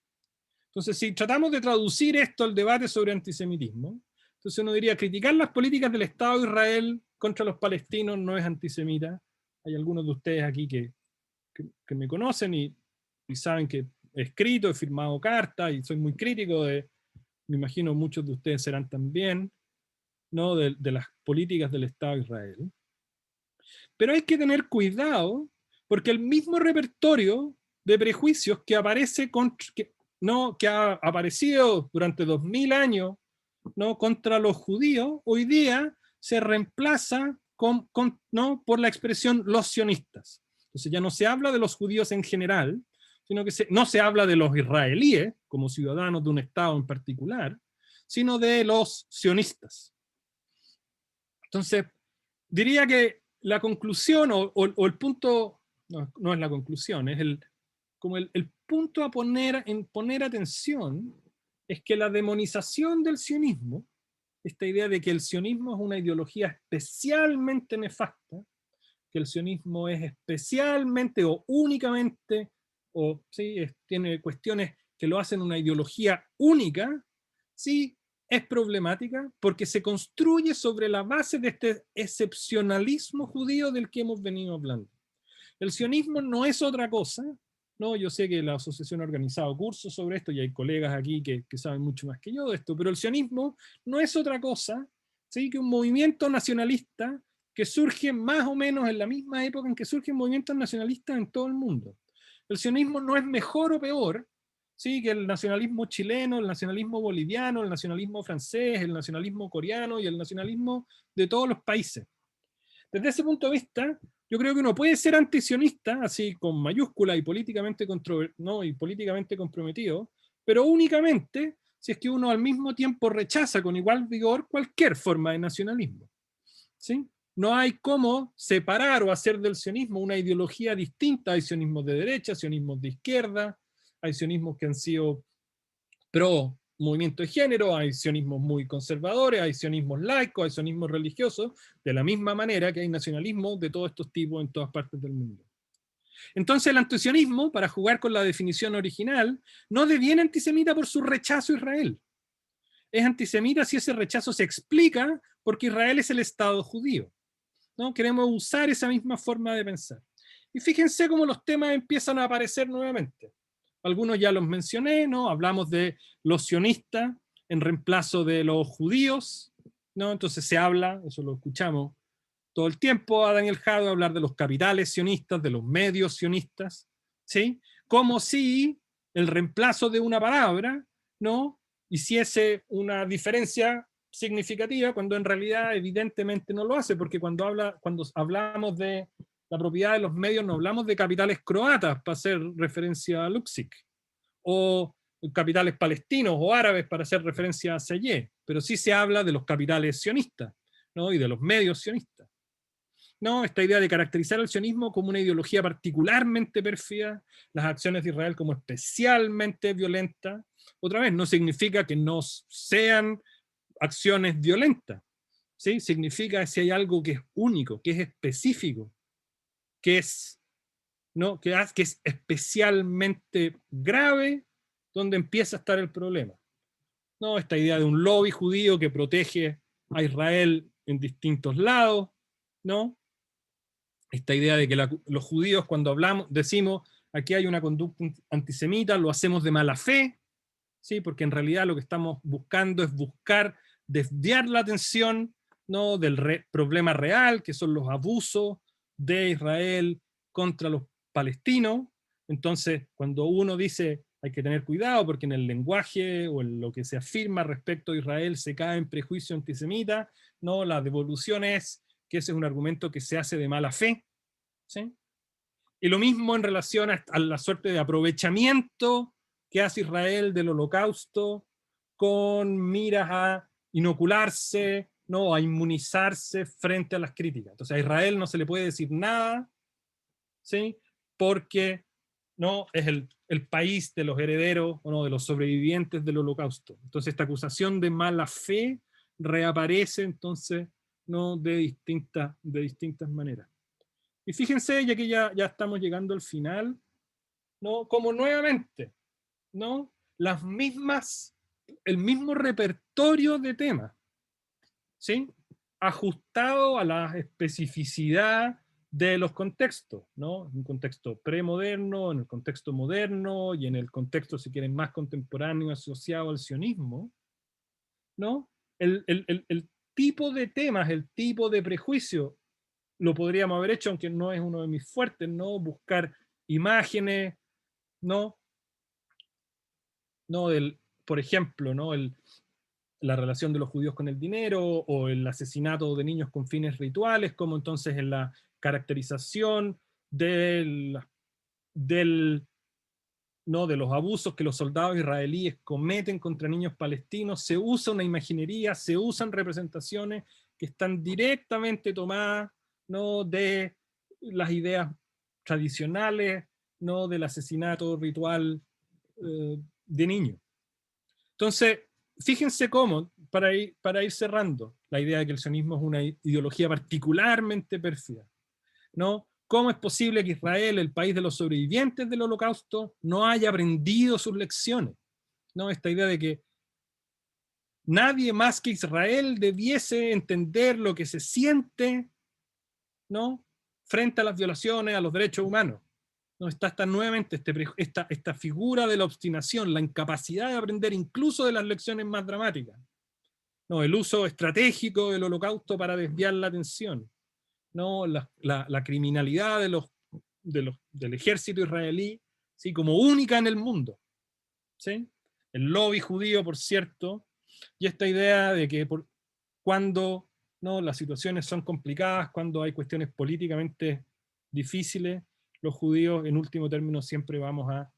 Entonces, si tratamos de traducir esto al debate sobre antisemitismo, entonces uno diría: criticar las políticas del Estado de Israel contra los palestinos no es antisemita. Hay algunos de ustedes aquí que me conocen y saben que he escrito, he firmado cartas y soy muy crítico me imagino muchos de ustedes serán también, ¿no?, de las políticas del Estado de Israel. Pero hay que tener cuidado, porque el mismo repertorio de prejuicios que ha aparecido durante 2000 años, ¿no?, contra los judíos, hoy día se reemplaza ¿no?, por la expresión los sionistas. Entonces ya no se habla de los judíos en general, sino que no se habla de los israelíes como ciudadanos de un Estado en particular, sino de los sionistas. Entonces, diría que la conclusión o el punto, no es la conclusión, es como el punto a poner atención, es que la demonización del sionismo, esta idea de que el sionismo es una ideología especialmente nefasta, que el sionismo es especialmente o únicamente, o sí, tiene cuestiones que lo hacen una ideología única, sí, es problemática porque se construye sobre la base de este excepcionalismo judío del que hemos venido hablando. El sionismo no es otra cosa, ¿no? Yo sé que la asociación ha organizado cursos sobre esto y hay colegas aquí que saben mucho más que yo de esto, pero el sionismo no es otra cosa, ¿sí?, que un movimiento nacionalista que surge más o menos en la misma época en que surgen movimientos nacionalistas en todo el mundo. El sionismo no es mejor o peor, ¿sí?, que el nacionalismo chileno, el nacionalismo boliviano, el nacionalismo francés, el nacionalismo coreano y el nacionalismo de todos los países. Desde ese punto de vista, yo creo que uno puede ser antisionista, así con mayúscula y políticamente, y políticamente comprometido, pero únicamente si es que uno al mismo tiempo rechaza con igual vigor cualquier forma de nacionalismo, ¿sí? No hay cómo separar o hacer del sionismo una ideología distinta. Hay sionismos de derecha, sionismos de izquierda, hay sionismos que han sido pro movimiento de género, hay sionismos muy conservadores, hay sionismos laicos, hay sionismos religiosos, de la misma manera que hay nacionalismo de todos estos tipos en todas partes del mundo. Entonces el antisionismo, para jugar con la definición original, no deviene antisemita por su rechazo a Israel. Es antisemita si ese rechazo se explica porque Israel es el Estado judío, ¿no? Queremos usar esa misma forma de pensar. Y fíjense cómo los temas empiezan a aparecer nuevamente. Algunos ya los mencioné, ¿no? Hablamos de los sionistas en reemplazo de los judíos, ¿no? Entonces se habla, eso lo escuchamos todo el tiempo a Daniel Jadot hablar de los capitales sionistas, de los medios sionistas, ¿sí? Como si el reemplazo de una palabra, ¿no?, hiciese una diferencia significativa, cuando en realidad evidentemente no lo hace, porque cuando hablamos de la propiedad de los medios no hablamos de capitales croatas para hacer referencia a Luksic, o capitales palestinos o árabes para hacer referencia a Sayé, pero sí se habla de los capitales sionistas, ¿no?, y de los medios sionistas. No, esta idea de caracterizar al sionismo como una ideología particularmente pérfida, las acciones de Israel como especialmente violentas, otra vez, no significa que no sean acciones violentas, ¿sí? Significa si hay algo que es único, que es específico, que es, ¿no?, que es especialmente grave, donde empieza a estar el problema. ¿No? Esta idea de un lobby judío que protege a Israel en distintos lados, ¿no? Esta idea de que los judíos, cuando hablamos, decimos aquí hay una conducta antisemita, lo hacemos de mala fe, ¿sí?, porque en realidad lo que estamos buscando es desviar la atención, ¿no?, del problema real, que son los abusos de Israel contra los palestinos. Entonces, cuando uno dice hay que tener cuidado porque en el lenguaje o en lo que se afirma respecto a Israel se cae en prejuicio antisemita, ¿no?, la devolución es que ese es un argumento que se hace de mala fe, ¿sí? Y lo mismo en relación a la suerte de aprovechamiento que hace Israel del holocausto con miras a inocularse, ¿no?, a inmunizarse frente a las críticas. Entonces a Israel no se le puede decir nada, ¿sí?, porque no es el país de los herederos o no, de los sobrevivientes del holocausto. Entonces esta acusación de mala fe reaparece entonces, ¿no?, de distintas maneras. Y fíjense, ya que ya estamos llegando al final, ¿no?, como nuevamente, ¿no?, el mismo repertorio de temas, ¿sí?, ajustado a la especificidad de los contextos, ¿no? En un contexto premoderno, en el contexto moderno y en el contexto, si quieren, más contemporáneo asociado al sionismo, ¿no? El tipo de temas, el tipo de prejuicio, lo podríamos haber hecho, aunque no es uno de mis fuertes, ¿no? Buscar imágenes, ¿no? ¿No? Por ejemplo, ¿no?, la relación de los judíos con el dinero o el asesinato de niños con fines rituales, como entonces en la caracterización ¿no?, de los abusos que los soldados israelíes cometen contra niños palestinos, se usa una imaginería, se usan representaciones que están directamente tomadas no de las ideas tradicionales, no del asesinato ritual de niños. Entonces, fíjense cómo, para ir cerrando, la idea de que el sionismo es una ideología particularmente pérfida, ¿no? ¿Cómo es posible que Israel, el país de los sobrevivientes del Holocausto, no haya aprendido sus lecciones? ¿No? Esta idea de que nadie más que Israel debiese entender lo que se siente, ¿no? Frente a las violaciones a los derechos humanos. ¿No? Está nuevamente esta figura de la obstinación, la incapacidad de aprender incluso de las lecciones más dramáticas. ¿No? El uso estratégico del Holocausto para desviar la atención. ¿No? La criminalidad del ejército israelí, ¿sí? Como única en el mundo. ¿Sí? El lobby judío, por cierto, y esta idea de que cuando, ¿no?, las situaciones son complicadas, cuando hay cuestiones políticamente difíciles, los judíos en último término siempre vamos a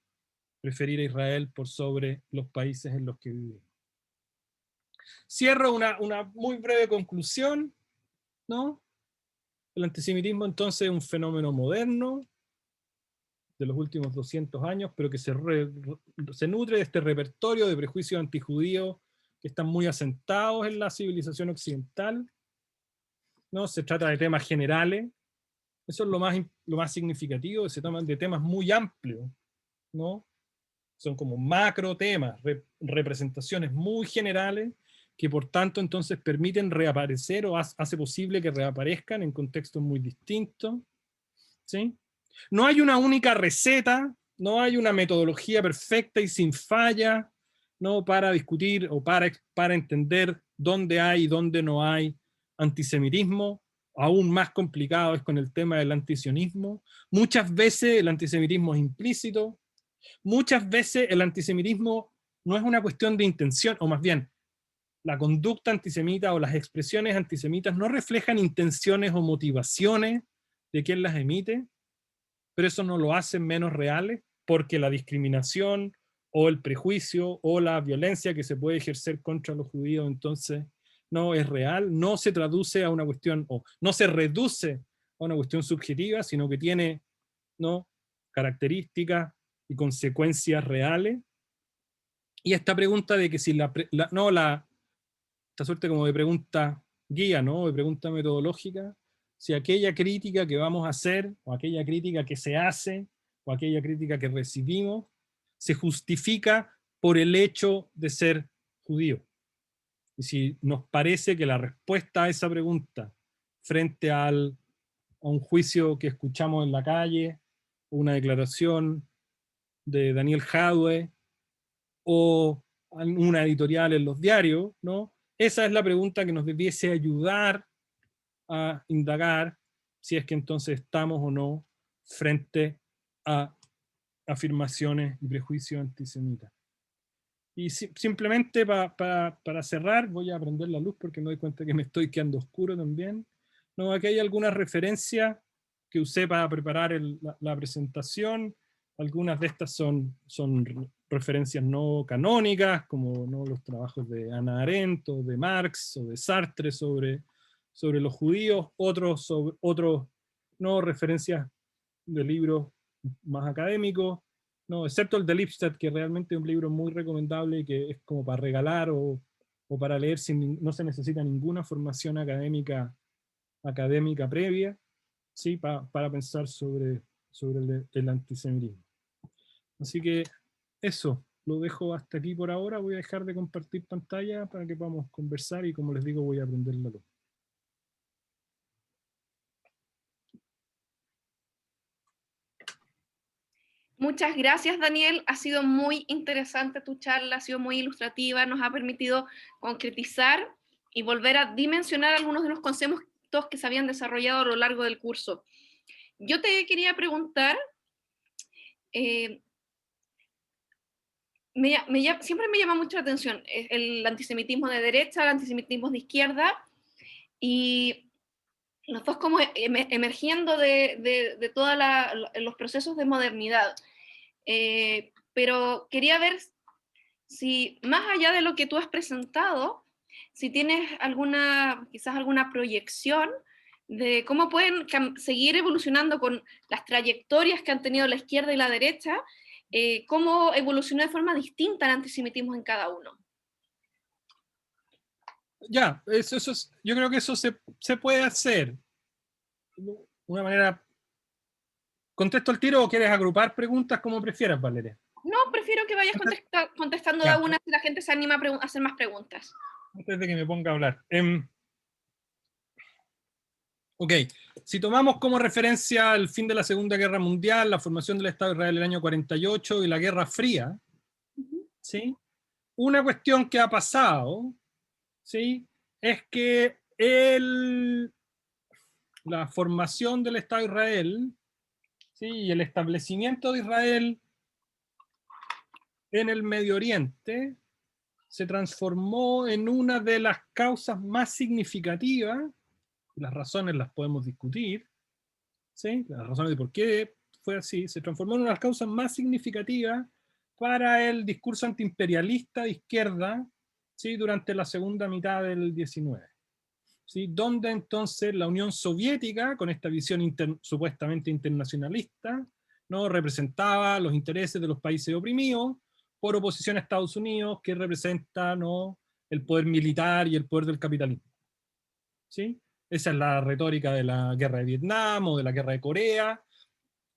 preferir a Israel por sobre los países en los que vivimos. Cierro una muy breve conclusión, ¿no? El antisemitismo entonces es un fenómeno moderno de los últimos 200 años, pero que se nutre de este repertorio de prejuicios antijudíos que están muy asentados en la civilización occidental, ¿no? Se trata de temas generales, eso es lo más significativo, se toman de temas muy amplios, ¿no? Son como macro temas, representaciones muy generales, que por tanto entonces permiten reaparecer o hace posible que reaparezcan en contextos muy distintos, ¿sí? No hay una única receta, no hay una metodología perfecta y sin falla, ¿no?, para discutir o para entender dónde hay y dónde no hay antisemitismo. Aún más complicado es con el tema del antisionismo. Muchas veces el antisemitismo es implícito, muchas veces el antisemitismo no es una cuestión de intención, o más bien, la conducta antisemita o las expresiones antisemitas no reflejan intenciones o motivaciones de quien las emite, pero eso no lo hace menos reales, porque la discriminación o el prejuicio o la violencia que se puede ejercer contra los judíos entonces no es real, no se traduce a una cuestión, o no se reduce a una cuestión subjetiva, sino que tiene, ¿no?, características y consecuencias reales. Y esta pregunta de que si esta suerte como de pregunta guía, ¿no?, de pregunta metodológica, si aquella crítica que vamos a hacer, o aquella crítica que se hace, o aquella crítica que recibimos, se justifica por el hecho de ser judío. Y si nos parece que la respuesta a esa pregunta, frente a un juicio que escuchamos en la calle, una declaración de Daniel Jadwe, o una editorial en los diarios, ¿no? Esa es la pregunta que nos debiese ayudar a indagar si es que entonces estamos o no frente a afirmaciones y prejuicios antisemitas. Y simplemente para cerrar, voy a prender la luz porque me doy cuenta que me estoy quedando oscuro también. No, aquí hay algunas referencias que usé para preparar la presentación. Algunas de estas son referencias no canónicas, como, ¿no?, los trabajos de Hannah Arendt o de Marx o de Sartre sobre los judíos, otros no referencias de libros más académicos, no, excepto el de Lipstadt, que realmente es un libro muy recomendable y que es como para regalar o para leer, no se necesita ninguna formación académica previa, ¿sí?, para pensar sobre el antisemitismo. Así que eso, lo dejo hasta aquí por ahora. Voy a dejar de compartir pantalla para que podamos conversar y, como les digo, voy a prender la luz. Muchas gracias, Daniel. Ha sido muy interesante tu charla, ha sido muy ilustrativa, nos ha permitido concretizar y volver a dimensionar algunos de los conceptos que se habían desarrollado a lo largo del curso. Yo te quería preguntar, siempre me llama mucho la atención el antisemitismo de derecha, el antisemitismo de izquierda, y los dos como emergiendo de todos los procesos de modernidad. Pero quería ver si, más allá de lo que tú has presentado, si tienes quizás alguna proyección de cómo pueden seguir evolucionando con las trayectorias que han tenido la izquierda y la derecha, cómo evolucionó de forma distinta el antisemitismo en cada uno. Ya, yo creo que eso se puede hacer. Una manera... ¿Contesto al tiro o quieres agrupar preguntas como prefieras, Valeria? No, prefiero que vayas contestando de una si la gente se anima a hacer más preguntas. Antes de que me ponga a hablar. Ok, si tomamos como referencia el fin de la Segunda Guerra Mundial, la formación del Estado de Israel en el año 48 y la Guerra Fría, ¿sí? Una cuestión que ha pasado, ¿sí? Es que la formación del Estado de Israel, ¿sí? Y el establecimiento de Israel en el Medio Oriente se transformó en una de las causas más significativas, las razones las podemos discutir, ¿sí? Las razones de por qué fue así, se transformó en una de las causas más significativas para el discurso antiimperialista de izquierda, ¿sí? Durante la segunda mitad del 19. ¿Sí? Donde entonces la Unión Soviética, con esta visión supuestamente internacionalista, ¿no? Representaba los intereses de los países oprimidos, por oposición a Estados Unidos, que representa, ¿no? El poder militar y el poder del capitalismo. ¿Sí? Esa es la retórica de la guerra de Vietnam o de la guerra de Corea,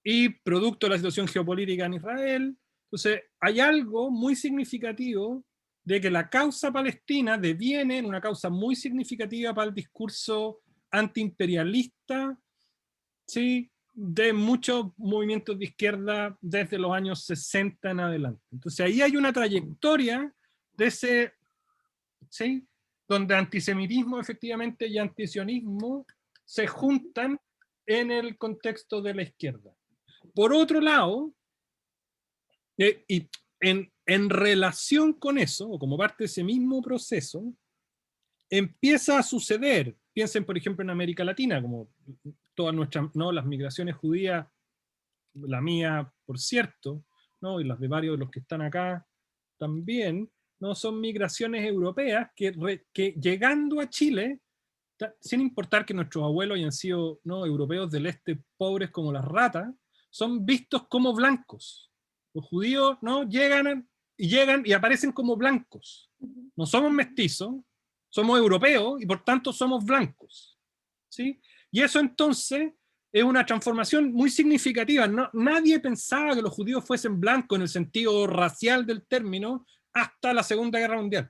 y producto de la situación geopolítica en Israel. Entonces, hay algo muy significativo de que la causa palestina deviene en una causa muy significativa para el discurso antiimperialista, ¿sí? De muchos movimientos de izquierda desde los años 60 en adelante. Entonces ahí hay una trayectoria de ese, ¿sí? Donde antisemitismo efectivamente y antisionismo se juntan en el contexto de la izquierda. Por otro lado, y en relación con eso, o como parte de ese mismo proceso, empieza a suceder, piensen por ejemplo en América Latina, como todas nuestras, ¿no? Las migraciones judías, la mía por cierto, ¿no? Y las de varios de los que están acá también, ¿no? Son migraciones europeas que llegando a Chile, sin importar que nuestros abuelos hayan sido, ¿no? Europeos del este pobres como las ratas, son vistos como blancos. Los judíos, ¿no? llegan y aparecen como blancos. No somos mestizos, somos europeos y por tanto somos blancos. ¿Sí? Y eso entonces es una transformación muy significativa. Nadie pensaba que los judíos fuesen blancos en el sentido racial del término hasta la Segunda Guerra Mundial.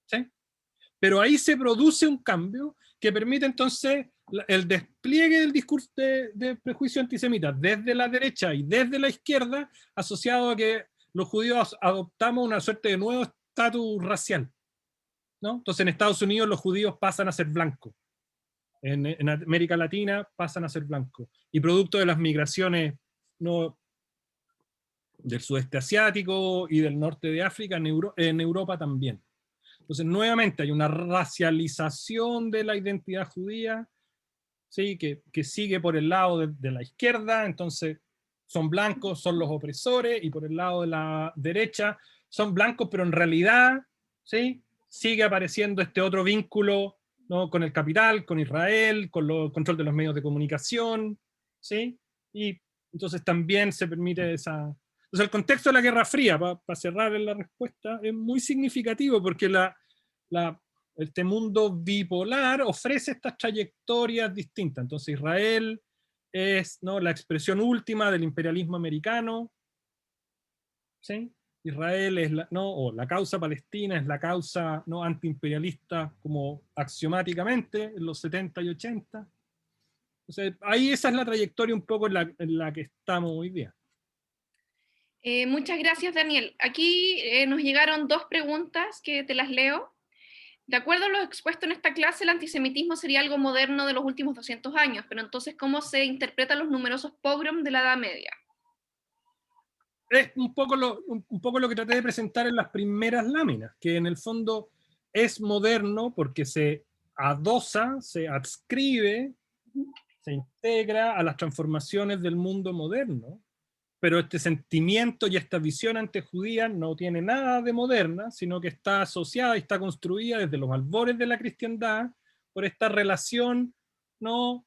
¿Sí? Pero ahí se produce un cambio que permite entonces el despliegue del discurso de prejuicio antisemita desde la derecha y desde la izquierda, asociado a que los judíos adoptamos una suerte de nuevo estatus racial, ¿no? Entonces en Estados Unidos los judíos pasan a ser blancos, en América Latina pasan a ser blancos, y producto de las migraciones, ¿no? Del sudeste asiático y del norte de África, en Europa también. Entonces, nuevamente hay una racialización de la identidad judía, ¿sí? que sigue por el lado de la izquierda, entonces son blancos, son los opresores, y por el lado de la derecha son blancos, pero en realidad, ¿sí? Sigue apareciendo este otro vínculo, ¿no? Con el capital, con Israel, con el control de los medios de comunicación, ¿sí? Y entonces también se permite esa... Entonces el contexto de la Guerra Fría, para cerrar la respuesta, es muy significativo porque este mundo bipolar ofrece estas trayectorias distintas. Entonces Israel es, ¿no? la expresión última del imperialismo americano, ¿sí? Israel es ¿no? o la causa palestina es la causa, ¿no? antiimperialista como axiomáticamente en los 70 y 80. Entonces, ahí esa es la trayectoria un poco en la que estamos hoy día. Muchas gracias, Daniel. Aquí nos llegaron dos preguntas que te las leo. De acuerdo a lo expuesto en esta clase, el antisemitismo sería algo moderno de los últimos 200 años, pero entonces, ¿cómo se interpretan los numerosos pogroms de la Edad Media? Es un poco lo que traté de presentar en las primeras láminas, que en el fondo es moderno porque se adosa, se adscribe, se integra a las transformaciones del mundo moderno, pero este sentimiento y esta visión antijudía no tiene nada de moderna, sino que está asociada y está construida desde los albores de la cristiandad por esta relación no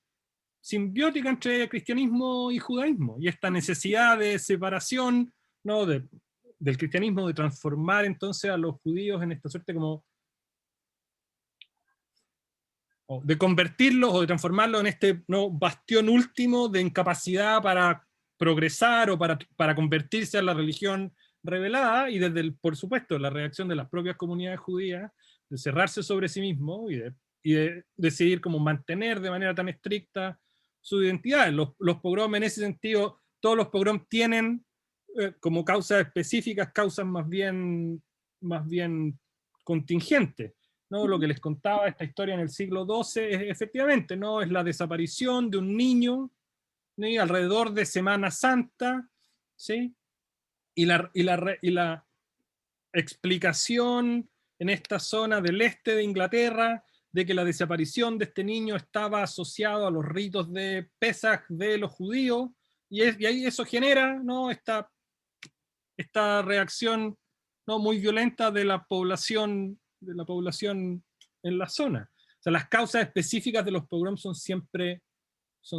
simbiótica entre cristianismo y judaísmo, y esta necesidad de separación, ¿no? Del cristianismo, de transformar entonces a los judíos en esta suerte como, o de convertirlos o de transformarlos en este, ¿no?, bastión último de incapacidad para progresar o para convertirse a la religión revelada, y desde, por supuesto, la reacción de las propias comunidades judías, de cerrarse sobre sí mismos y de decidir cómo mantener de manera tan estricta su identidad. Los pogroms en ese sentido, todos los pogroms tienen como causas específicas, causas más bien contingentes, ¿no? Lo que les contaba esta historia en el siglo XII es efectivamente, ¿no?, es la desaparición de un niño, ¿sí?, alrededor de Semana Santa, ¿sí? Y la explicación en esta zona del este de Inglaterra de que la desaparición de este niño estaba asociado a los ritos de Pesaj de los judíos, y ahí eso genera, ¿no?, esta reacción, ¿no?, muy violenta de la población en la zona. O sea, las causas específicas de los pogroms son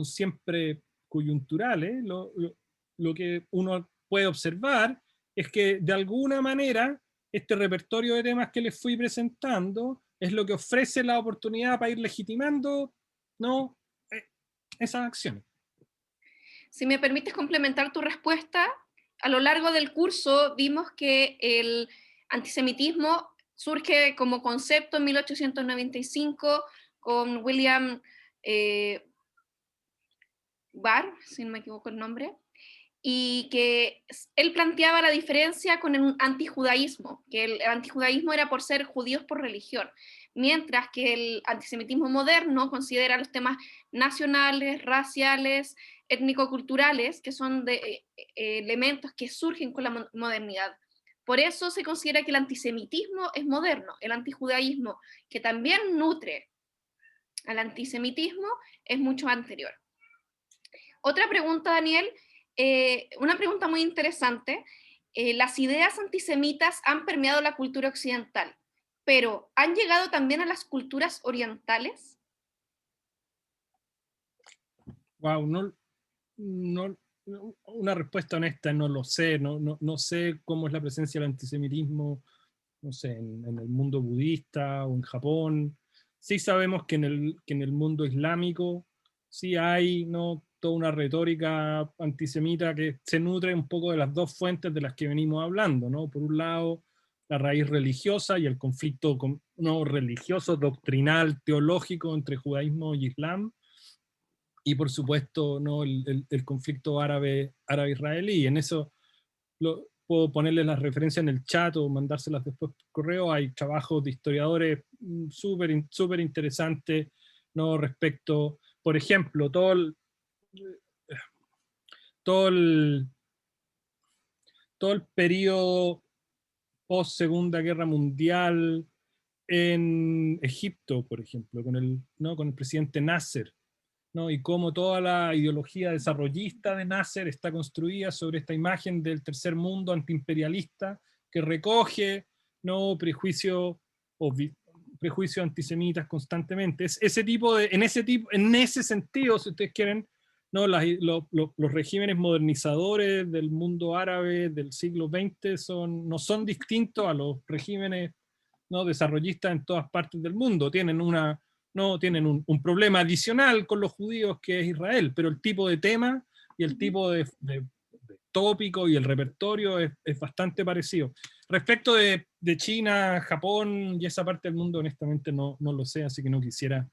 siempre coyunturales. Lo que uno puede observar es que de alguna manera este repertorio de temas que les fui presentando es lo que ofrece la oportunidad para ir legitimando, ¿no?, esas acciones. Si me permites complementar tu respuesta, a lo largo del curso vimos que el antisemitismo surge como concepto en 1895 con William Barr, si no me equivoco el nombre, y que él planteaba la diferencia con el antijudaísmo, que el antijudaísmo era por ser judíos por religión, mientras que el antisemitismo moderno considera los temas nacionales, raciales, étnico-culturales, que son elementos que surgen con la modernidad. Por eso se considera que el antisemitismo es moderno, el antijudaísmo, que también nutre al antisemitismo, es mucho anterior. Otra pregunta, Daniel, una pregunta muy interesante. Las ideas antisemitas han permeado la cultura occidental, pero ¿han llegado también a las culturas orientales? Wow, no, una respuesta honesta no lo sé, no sé cómo es la presencia del antisemitismo, no sé, en el mundo budista o en Japón. Sí sabemos que en el mundo islámico sí hay, ¿no?, toda una retórica antisemita que se nutre un poco de las dos fuentes de las que venimos hablando, ¿no? Por un lado, la raíz religiosa y el conflicto, ¿no?, religioso, doctrinal, teológico entre judaísmo y islam, y por supuesto, ¿no?, el conflicto árabe-israelí. En eso puedo ponerles las referencias en el chat o mandárselas después por correo. Hay trabajos de historiadores súper interesantes, ¿no?, respecto, por ejemplo, todo el, todo el periodo post Segunda Guerra Mundial en Egipto, por ejemplo, ¿no?, con el presidente Nasser, ¿no?, y cómo toda la ideología desarrollista de Nasser está construida sobre esta imagen del tercer mundo antiimperialista que recoge, ¿no?, prejuicios antisemitas constantemente. En ese sentido, si ustedes quieren, ¿no?, los regímenes modernizadores del mundo árabe del siglo XX no son distintos a los regímenes, ¿no?, desarrollistas en todas partes del mundo. Tienen un problema adicional con los judíos, que es Israel, pero el tipo de tema y el tipo de tópico y el repertorio es bastante parecido. Respecto de China, Japón y esa parte del mundo, honestamente no lo sé, así que no quisiera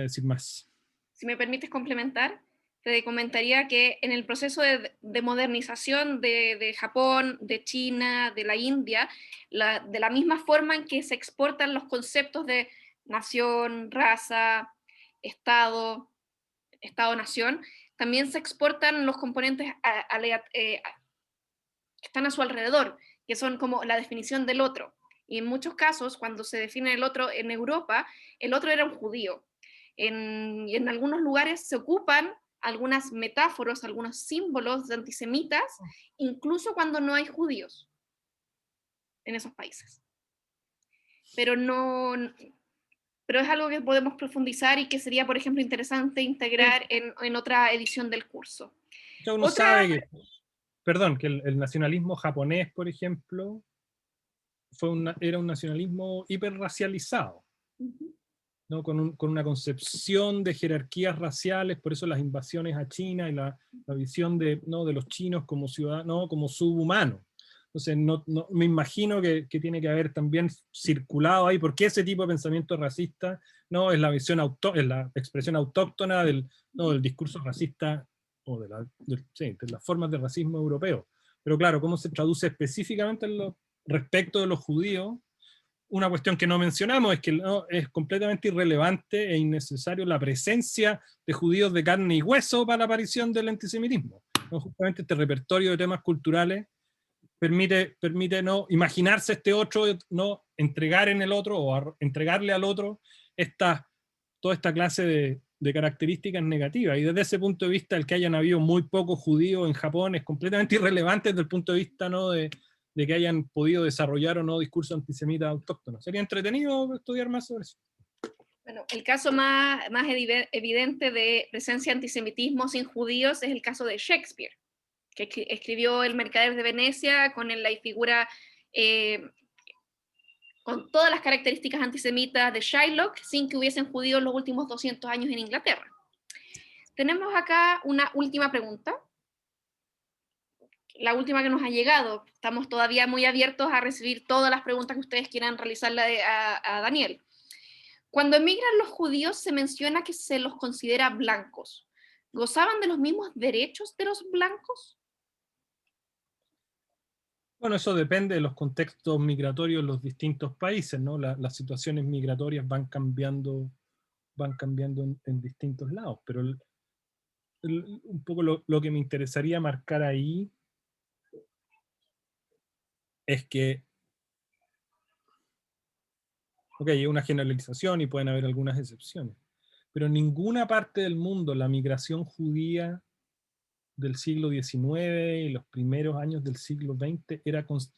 decir más. Si me permites complementar, te comentaría que en el proceso de modernización de Japón, de China, de la India, de la misma forma en que se exportan los conceptos de nación, raza, Estado, Estado-nación, también se exportan los componentes que están a su alrededor, que son como la definición del otro. Y en muchos casos, cuando se define el otro en Europa, el otro era un judío. Y en algunos lugares se ocupan algunas metáforas, algunos símbolos de antisemitas, incluso cuando no hay judíos en esos países. Pero no, pero es algo que podemos profundizar y que sería, por ejemplo, interesante integrar en otra edición del curso. Ya uno sabe que, perdón, que el nacionalismo japonés, por ejemplo, era un nacionalismo hiperracializado, ¿no? Con una concepción de jerarquías raciales, por eso las invasiones a China y la visión de, ¿no?, de los chinos como ciudadanos, ¿no?, como subhumanos. Entonces, me imagino que tiene que haber también circulado ahí, porque ese tipo de pensamiento racista, ¿no?, es la visión es la expresión autóctona del, ¿no?, del discurso racista, o sí, de las formas de racismo europeo. Pero claro, ¿cómo se traduce específicamente respecto de los judíos? Una cuestión que no mencionamos es que no, es completamente irrelevante e innecesario la presencia de judíos de carne y hueso para la aparición del antisemitismo, ¿no? Justamente este repertorio de temas culturales permite no imaginarse este otro, no entregar en el otro o entregarle al otro toda esta clase de características negativas. Y desde ese punto de vista, el que hayan habido muy pocos judíos en Japón es completamente irrelevante desde el punto de vista, ¿no?, de que hayan podido desarrollar o no discursos antisemitas autóctonos. Sería entretenido estudiar más sobre eso. Bueno, el caso más evidente de presencia de antisemitismo sin judíos es el caso de Shakespeare, que escribió El Mercader de Venecia con la figura, con todas las características antisemitas de Shylock, sin que hubiesen judíos los últimos 200 años en Inglaterra. Tenemos acá una última pregunta, la última que nos ha llegado. Estamos todavía muy abiertos a recibir todas las preguntas que ustedes quieran realizarle a Daniel. Cuando emigran los judíos se menciona que se los considera blancos. ¿Gozaban de los mismos derechos de los blancos? Bueno, eso depende de los contextos migratorios en los distintos países, ¿no? Las situaciones migratorias van cambiando en distintos lados, pero un poco lo que me interesaría marcar ahí es que, ok, es una generalización y pueden haber algunas excepciones, pero en ninguna parte del mundo la migración judía del siglo XIX y los primeros años del siglo XX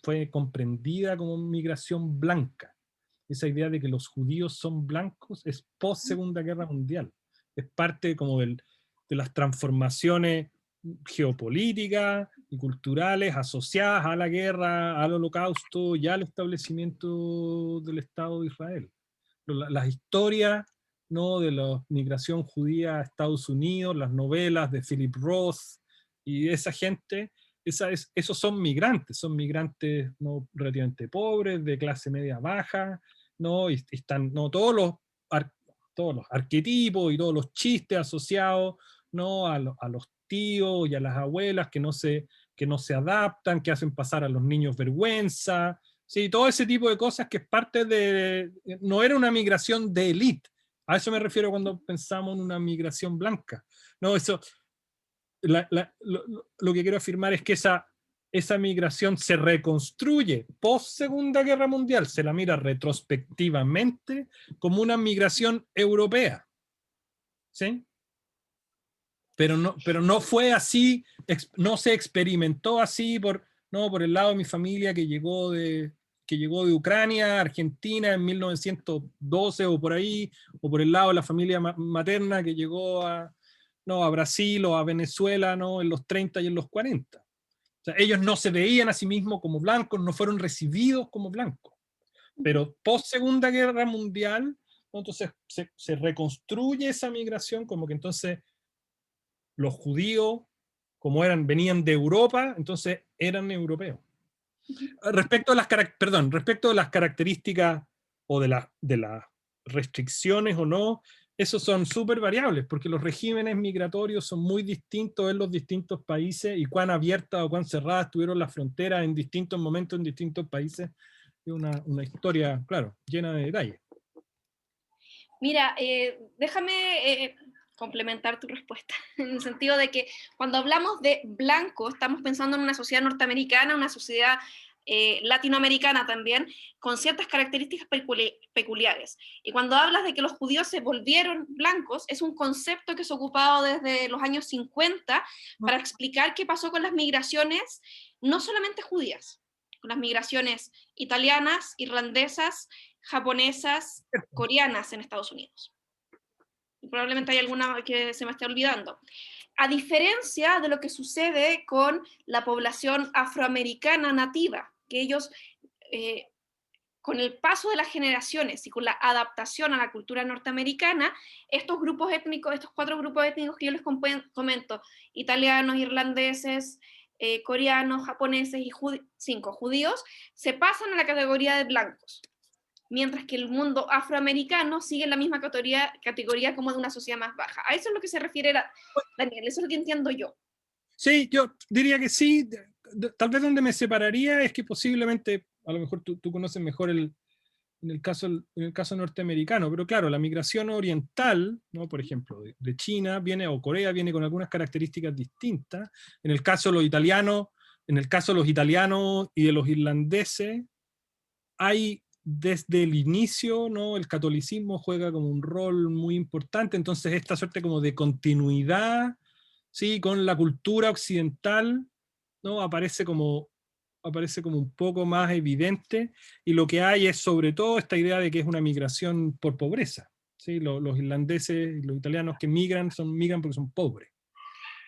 fue comprendida como migración blanca. Esa idea de que los judíos son blancos es post Segunda Guerra Mundial. Es parte como de las transformaciones geopolíticas y culturales asociadas a la guerra, al holocausto y al establecimiento del Estado de Israel. Las historias, ¿no?, de la migración judía a Estados Unidos, las novelas de Philip Roth y esa gente, esos son migrantes, ¿no?, relativamente pobres, de clase media baja, ¿no? Y están, ¿no?, todos los arquetipos y todos los chistes asociados, ¿no?, a los tíos y a las abuelas que no se adaptan, que hacen pasar a los niños vergüenza, sí, todo ese tipo de cosas que es parte de, no era una migración de élite. A eso me refiero cuando pensamos en una migración blanca. No, eso, lo que quiero afirmar es que esa migración se reconstruye post Segunda Guerra Mundial, se la mira retrospectivamente como una migración europea, ¿sí? Pero no fue así, no se experimentó así por el lado de mi familia que llegó de Ucrania, Argentina en 1912 o por ahí, o por el lado de la familia materna que llegó a Brasil o a Venezuela, ¿no?, en los 30 y en los 40. O sea, ellos no se veían a sí mismos como blancos, no fueron recibidos como blancos. Pero post Segunda Guerra Mundial, ¿no?, entonces se reconstruye esa migración como que entonces los judíos, como venían de Europa, entonces eran europeos. Respecto a las características o de las restricciones o no, esos son súper variables, porque los regímenes migratorios son muy distintos en los distintos países y cuán abiertas o cuán cerradas tuvieron las fronteras en distintos momentos en distintos países. Es una historia, claro, llena de detalles. Mira, déjame complementar tu respuesta, en el sentido de que cuando hablamos de blanco, estamos pensando en una sociedad norteamericana, una sociedad latinoamericana también, con ciertas características peculiares. Y cuando hablas de que los judíos se volvieron blancos, es un concepto que se ha ocupado desde los años 50 para explicar qué pasó con las migraciones, no solamente judías, con las migraciones italianas, irlandesas, japonesas, coreanas en Estados Unidos. Y probablemente hay alguna que se me esté olvidando. A diferencia de lo que sucede con la población afroamericana nativa, que ellos, con el paso de las generaciones y con la adaptación a la cultura norteamericana, estos grupos étnicos, estos 4 grupos étnicos que yo les comento, italianos, irlandeses, coreanos, japoneses y 5 judíos, se pasan a la categoría de blancos, mientras que el mundo afroamericano sigue en la misma categoría como de una sociedad más baja. A eso es lo que se refiere Daniel, eso es lo que entiendo yo. Sí, yo diría que sí. Tal vez donde me separaría es que posiblemente, a lo mejor tú conoces mejor en el caso norteamericano, pero claro, la migración oriental, ¿no? Por ejemplo, de China viene, o Corea viene con algunas características distintas. En el caso de los italianos, y de los irlandeses, hay desde el inicio, ¿no? El catolicismo juega como un rol muy importante, entonces esta suerte como de continuidad, ¿sí? Con la cultura occidental, ¿no? Aparece como un poco más evidente, y lo que hay es sobre todo esta idea de que es una migración por pobreza, ¿sí? Los irlandeses y los italianos que migran porque son pobres,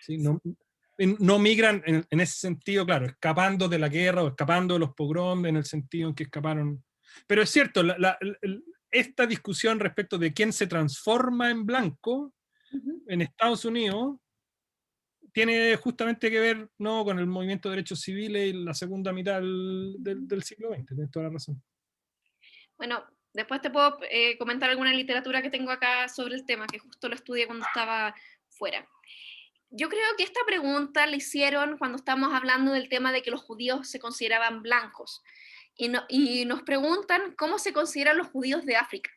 ¿sí? No migran en ese sentido, claro, escapando de la guerra o escapando de los pogroms en el sentido en que escaparon. Pero es cierto, esta discusión respecto de quién se transforma en blanco en Estados Unidos tiene justamente que ver, ¿no?, con el movimiento de derechos civiles y la segunda mitad del siglo XX, tienes toda la razón. Bueno, después te puedo comentar alguna literatura que tengo acá sobre el tema, que justo lo estudié cuando estaba fuera. Yo creo que esta pregunta la hicieron cuando estábamos hablando del tema de que los judíos se consideraban blancos. Y nos preguntan cómo se consideran los judíos de África.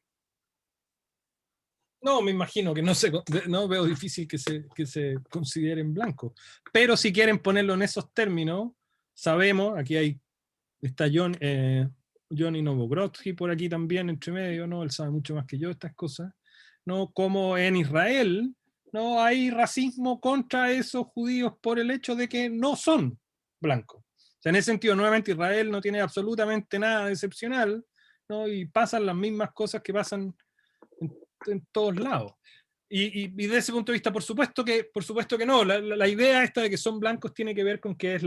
No, me imagino que no veo difícil que se consideren blancos. Pero si quieren ponerlo en esos términos, sabemos, aquí está Johnny Novogrotsky por aquí también entre medio, ¿no? Él sabe mucho más que yo estas cosas, ¿no? Como en Israel, ¿no? Hay racismo contra esos judíos por el hecho de que no son blancos. O sea, en ese sentido, nuevamente, Israel no tiene absolutamente nada de excepcional, ¿no? Y pasan las mismas cosas que pasan en todos lados. Y desde ese punto de vista, por supuesto que no. La idea esta de que son blancos tiene que ver con que es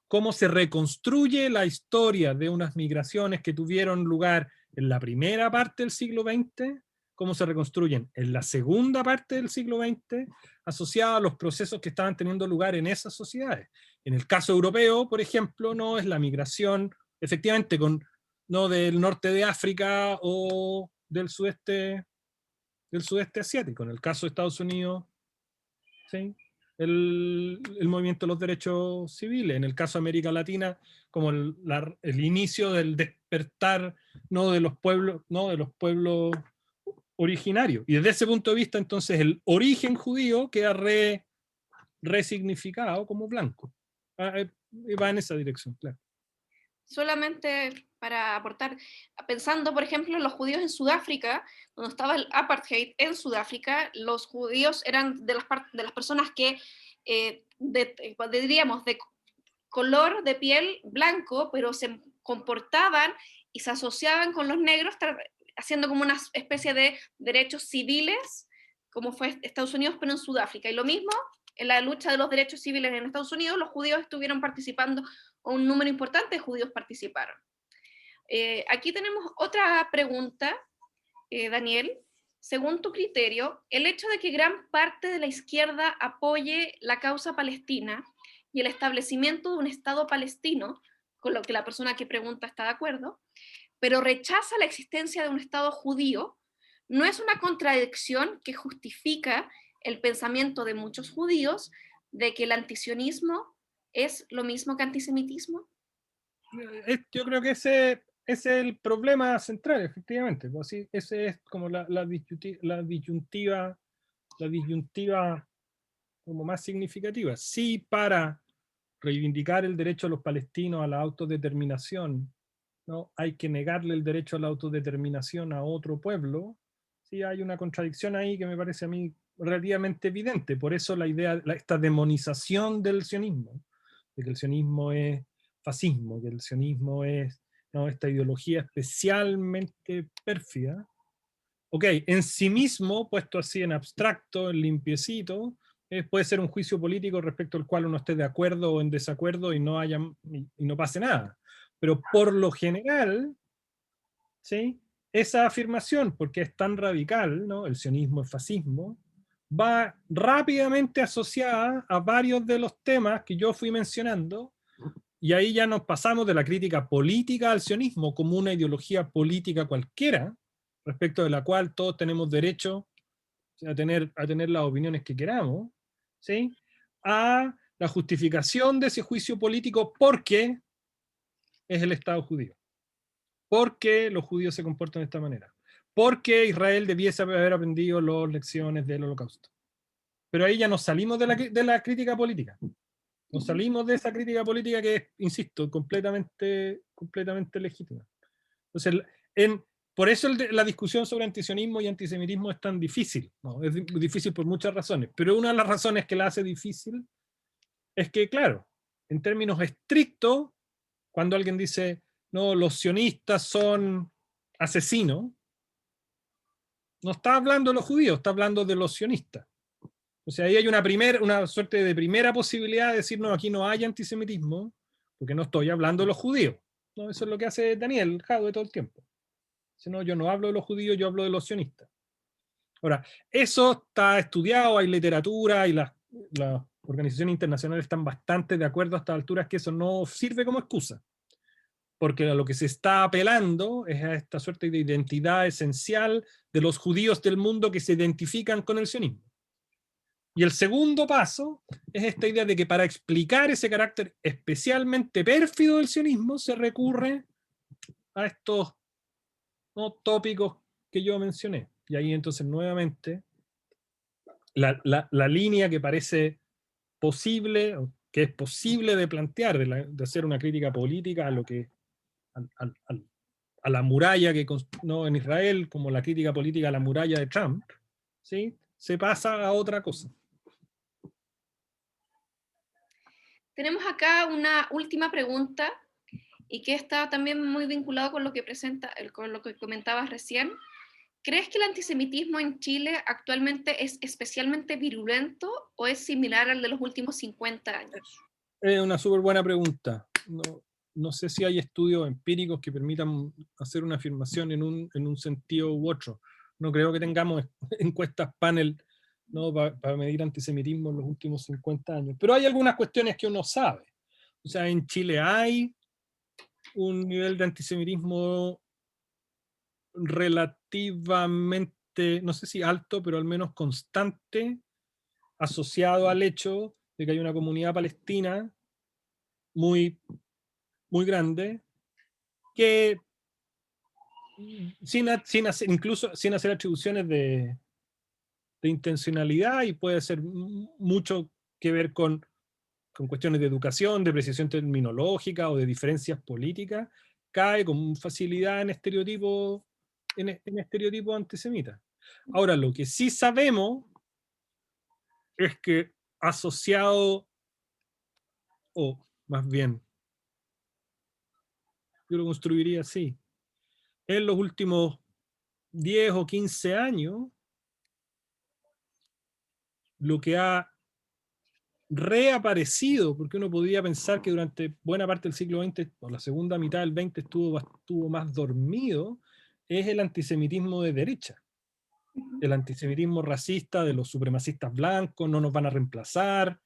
cómo se reconstruye la historia de unas migraciones que tuvieron lugar en la primera parte del siglo XX, cómo se reconstruyen en la segunda parte del siglo XX, asociado a los procesos que estaban teniendo lugar en esas sociedades. En el caso europeo, por ejemplo, no es la migración, efectivamente, no del norte de África o del sudeste asiático. En el caso de Estados Unidos, ¿sí?, el movimiento de los derechos civiles. En el caso de América Latina, como el inicio del despertar, ¿no?, de los pueblos originarios. Y desde ese punto de vista, entonces, el origen judío queda resignificado como blanco. Va en esa dirección, claro. Solamente para aportar, pensando, por ejemplo, en los judíos en Sudáfrica, cuando estaba el apartheid en Sudáfrica, los judíos eran de las personas que, diríamos, de color de piel blanco, pero se comportaban y se asociaban con los negros, haciendo como una especie de derechos civiles, como fue Estados Unidos, pero en Sudáfrica. Y lo mismo en la lucha de los derechos civiles en Estados Unidos, los judíos estuvieron participando, un número importante de judíos participaron. Aquí tenemos otra pregunta, Daniel. Según tu criterio, el hecho de que gran parte de la izquierda apoye la causa palestina y el establecimiento de un Estado palestino, con lo que la persona que pregunta está de acuerdo, pero rechaza la existencia de un Estado judío, ¿no es una contradicción que justifica el pensamiento de muchos judíos de que el antisionismo es lo mismo que antisemitismo? Yo creo que ese es el problema central, efectivamente. Pues sí, ese es como la disyuntiva como más significativa. Sí, para reivindicar el derecho a los palestinos a la autodeterminación, ¿no?, hay que negarle el derecho a la autodeterminación a otro pueblo. Sí, hay una contradicción ahí que me parece a mí relativamente evidente. Por eso esta demonización del sionismo, de que el sionismo es fascismo, que el sionismo es, ¿no?, esta ideología especialmente pérfida. Ok, en sí mismo, puesto así en abstracto, en limpiecito, puede ser un juicio político respecto al cual uno esté de acuerdo o en desacuerdo y no pase nada. Pero por lo general, ¿sí?, esa afirmación, porque es tan radical, ¿no?, el sionismo, el fascismo, va rápidamente asociada a varios de los temas que yo fui mencionando, y ahí ya nos pasamos de la crítica política al sionismo como una ideología política cualquiera, respecto de la cual todos tenemos derecho a tener las opiniones que queramos, ¿sí?, a la justificación de ese juicio político porque es el Estado judío, porque los judíos se comportan de esta manera, porque Israel debiese haber aprendido las lecciones del Holocausto. Pero ahí ya nos salimos de la crítica política. Nos salimos de esa crítica política que es, insisto, completamente legítima. Entonces, por eso la discusión sobre antisionismo y antisemitismo es tan difícil, ¿no? Es difícil por muchas razones, pero una de las razones que la hace difícil es que, claro, en términos estrictos, cuando alguien dice, no, los sionistas son asesinos, no está hablando de los judíos, está hablando de los sionistas. O sea, ahí hay una suerte de primera posibilidad de decir, no, aquí no hay antisemitismo, porque no estoy hablando de los judíos. No, eso es lo que hace Daniel Jadwe todo el tiempo. Si no, yo no hablo de los judíos, yo hablo de los sionistas. Ahora, eso está estudiado, hay literatura y las organizaciones internacionales están bastante de acuerdo a estas alturas que eso no sirve como excusa. Porque a lo que se está apelando es a esta suerte de identidad esencial de los judíos del mundo que se identifican con el sionismo. Y el segundo paso es esta idea de que para explicar ese carácter especialmente pérfido del sionismo se recurre a estos, ¿no?, tópicos que yo mencioné. Y ahí entonces nuevamente la línea que parece posible, que es posible de plantear, de hacer una crítica política a lo que a la muralla que no en Israel, como la crítica política a la muralla de Trump, ¿sí?, se pasa a otra cosa. Tenemos acá una última pregunta y que está también muy vinculado con lo que con lo que comentabas recién. ¿Crees que el antisemitismo en Chile actualmente es especialmente virulento o es similar al de los últimos 50 años? Es una súper buena pregunta. No sé si hay estudios empíricos que permitan hacer una afirmación en un sentido u otro. No creo que tengamos encuestas panel, ¿no?, para medir antisemitismo en los últimos 50 años. Pero hay algunas cuestiones que uno sabe. O sea, en Chile hay un nivel de antisemitismo relativamente, no sé si alto, pero al menos constante, asociado al hecho de que hay una comunidad palestina muy, muy grande, que incluso sin hacer atribuciones de intencionalidad, y puede ser mucho que ver con cuestiones de educación, de precisión terminológica o de diferencias políticas, cae con facilidad en estereotipos antisemitas. Ahora, lo que sí sabemos es que asociado, o más bien, yo lo construiría así, en los últimos 10 o 15 años, lo que ha reaparecido, porque uno podría pensar que durante buena parte del siglo XX, o la segunda mitad del XX, estuvo más dormido, es el antisemitismo de derecha. El antisemitismo racista de los supremacistas blancos, no nos van a reemplazar,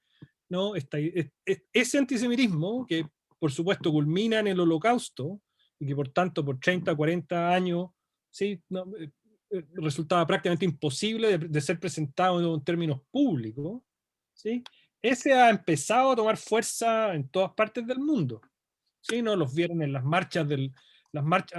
¿no? Ese antisemitismo, que por supuesto culmina en el Holocausto, y que por tanto por 30, 40 años, ¿sí?, resultaba prácticamente imposible de ser presentado en términos públicos, ¿sí?, ese ha empezado a tomar fuerza en todas partes del mundo. ¿Sí? ¿No? Los vieron en las marchas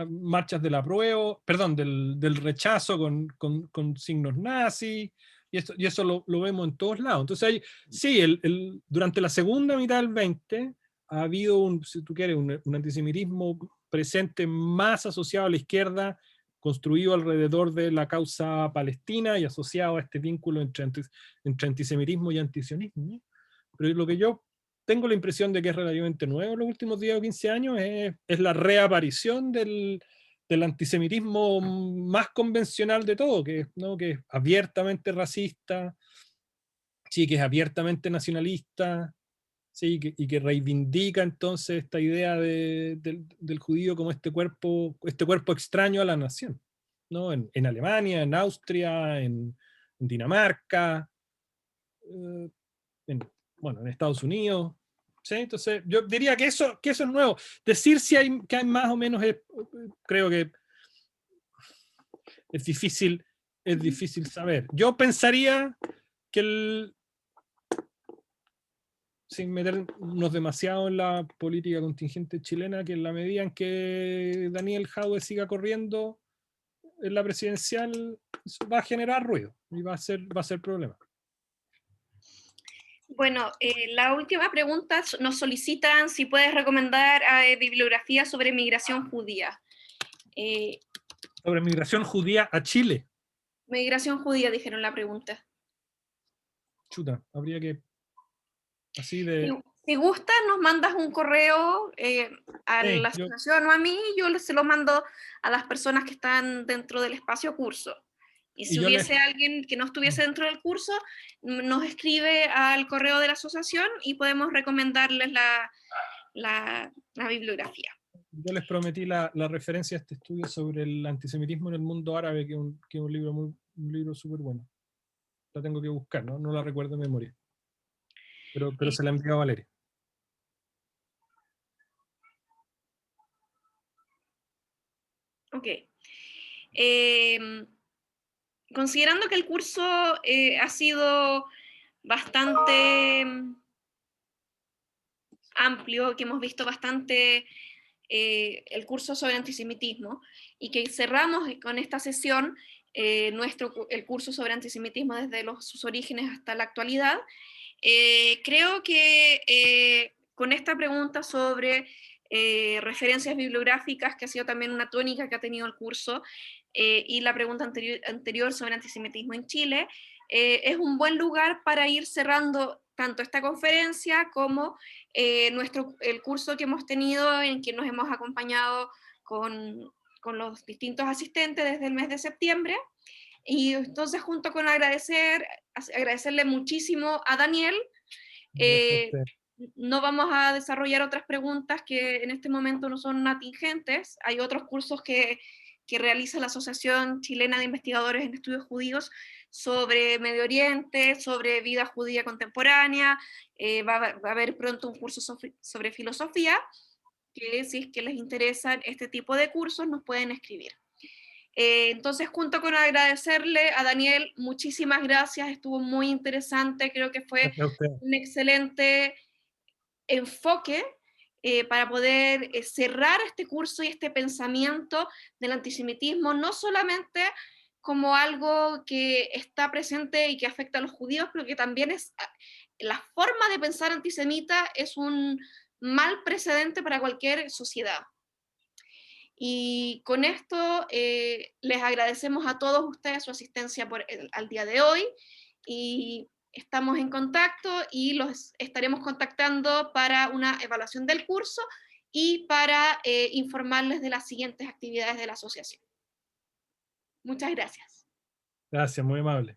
marchas del apruebo, perdón, del rechazo con signos nazis, y eso lo vemos en todos lados. Entonces, sí, durante la segunda mitad del 20 ha habido, si tú quieres, un antisemitismo presente más asociado a la izquierda, construido alrededor de la causa palestina y asociado a este vínculo entre antisemitismo y antisionismo. Pero lo que yo tengo la impresión de que es relativamente nuevo en los últimos 10 o 15 años, es la reaparición del antisemitismo más convencional de todo, ¿no? Que es abiertamente racista, sí, que es abiertamente nacionalista, sí, y que reivindica entonces esta idea del judío como este cuerpo extraño a la nación, ¿no? En Alemania, en Austria, en Dinamarca, eh, bueno, en Estados Unidos. ¿Sí? Entonces, yo diría que eso es nuevo. Decir si que hay más o menos, creo que es difícil saber. Yo pensaría que sin meternos demasiado en la política contingente chilena, que en la medida en que Daniel Jadwe siga corriendo en la presidencial, eso va a generar ruido y va a ser problema. Bueno, la última pregunta nos solicitan si puedes recomendar bibliografía sobre migración judía. Sobre migración judía a Chile. Migración judía, dijeron la pregunta. Chuta, habría que así de... Si gustas, nos mandas un correo a la asociación o a mí, yo se lo mando a las personas que están dentro del espacio curso. Y si hubiese alguien que no estuviese dentro del curso, nos escribe al correo de la asociación y podemos recomendarles la bibliografía. Yo les prometí la referencia a este estudio sobre el antisemitismo en el mundo árabe, que es un libro súper bueno. La tengo que buscar, ¿no? No la recuerdo de memoria. Pero se la envió a Valeria. Ok. Considerando que el curso ha sido bastante amplio, que hemos visto bastante el curso sobre antisemitismo y que cerramos con esta sesión el curso sobre antisemitismo desde sus orígenes hasta la actualidad, creo que con esta pregunta sobre referencias bibliográficas, que ha sido también una tónica que ha tenido el curso, y la pregunta anterior sobre antisemitismo en Chile, es un buen lugar para ir cerrando tanto esta conferencia como el curso que hemos tenido, en que nos hemos acompañado con los distintos asistentes desde el mes de septiembre. Y entonces, junto con agradecerle muchísimo a Daniel, no vamos a desarrollar otras preguntas que en este momento no son atingentes. Hay otros cursos que realiza la Asociación Chilena de Investigadores en Estudios Judíos sobre Medio Oriente, sobre vida judía contemporánea. Va a haber pronto un curso sobre filosofía, que si es que les interesan este tipo de cursos nos pueden escribir. Entonces, junto con agradecerle a Daniel, muchísimas gracias, estuvo muy interesante, creo que fue un excelente enfoque para poder cerrar este curso y este pensamiento del antisemitismo, no solamente como algo que está presente y que afecta a los judíos, pero que también es la forma de pensar antisemita es un mal precedente para cualquier sociedad. Y con esto les agradecemos a todos ustedes su asistencia al día de hoy y estamos en contacto y los estaremos contactando para una evaluación del curso y para informarles de las siguientes actividades de la asociación. Muchas gracias. Gracias, muy amable.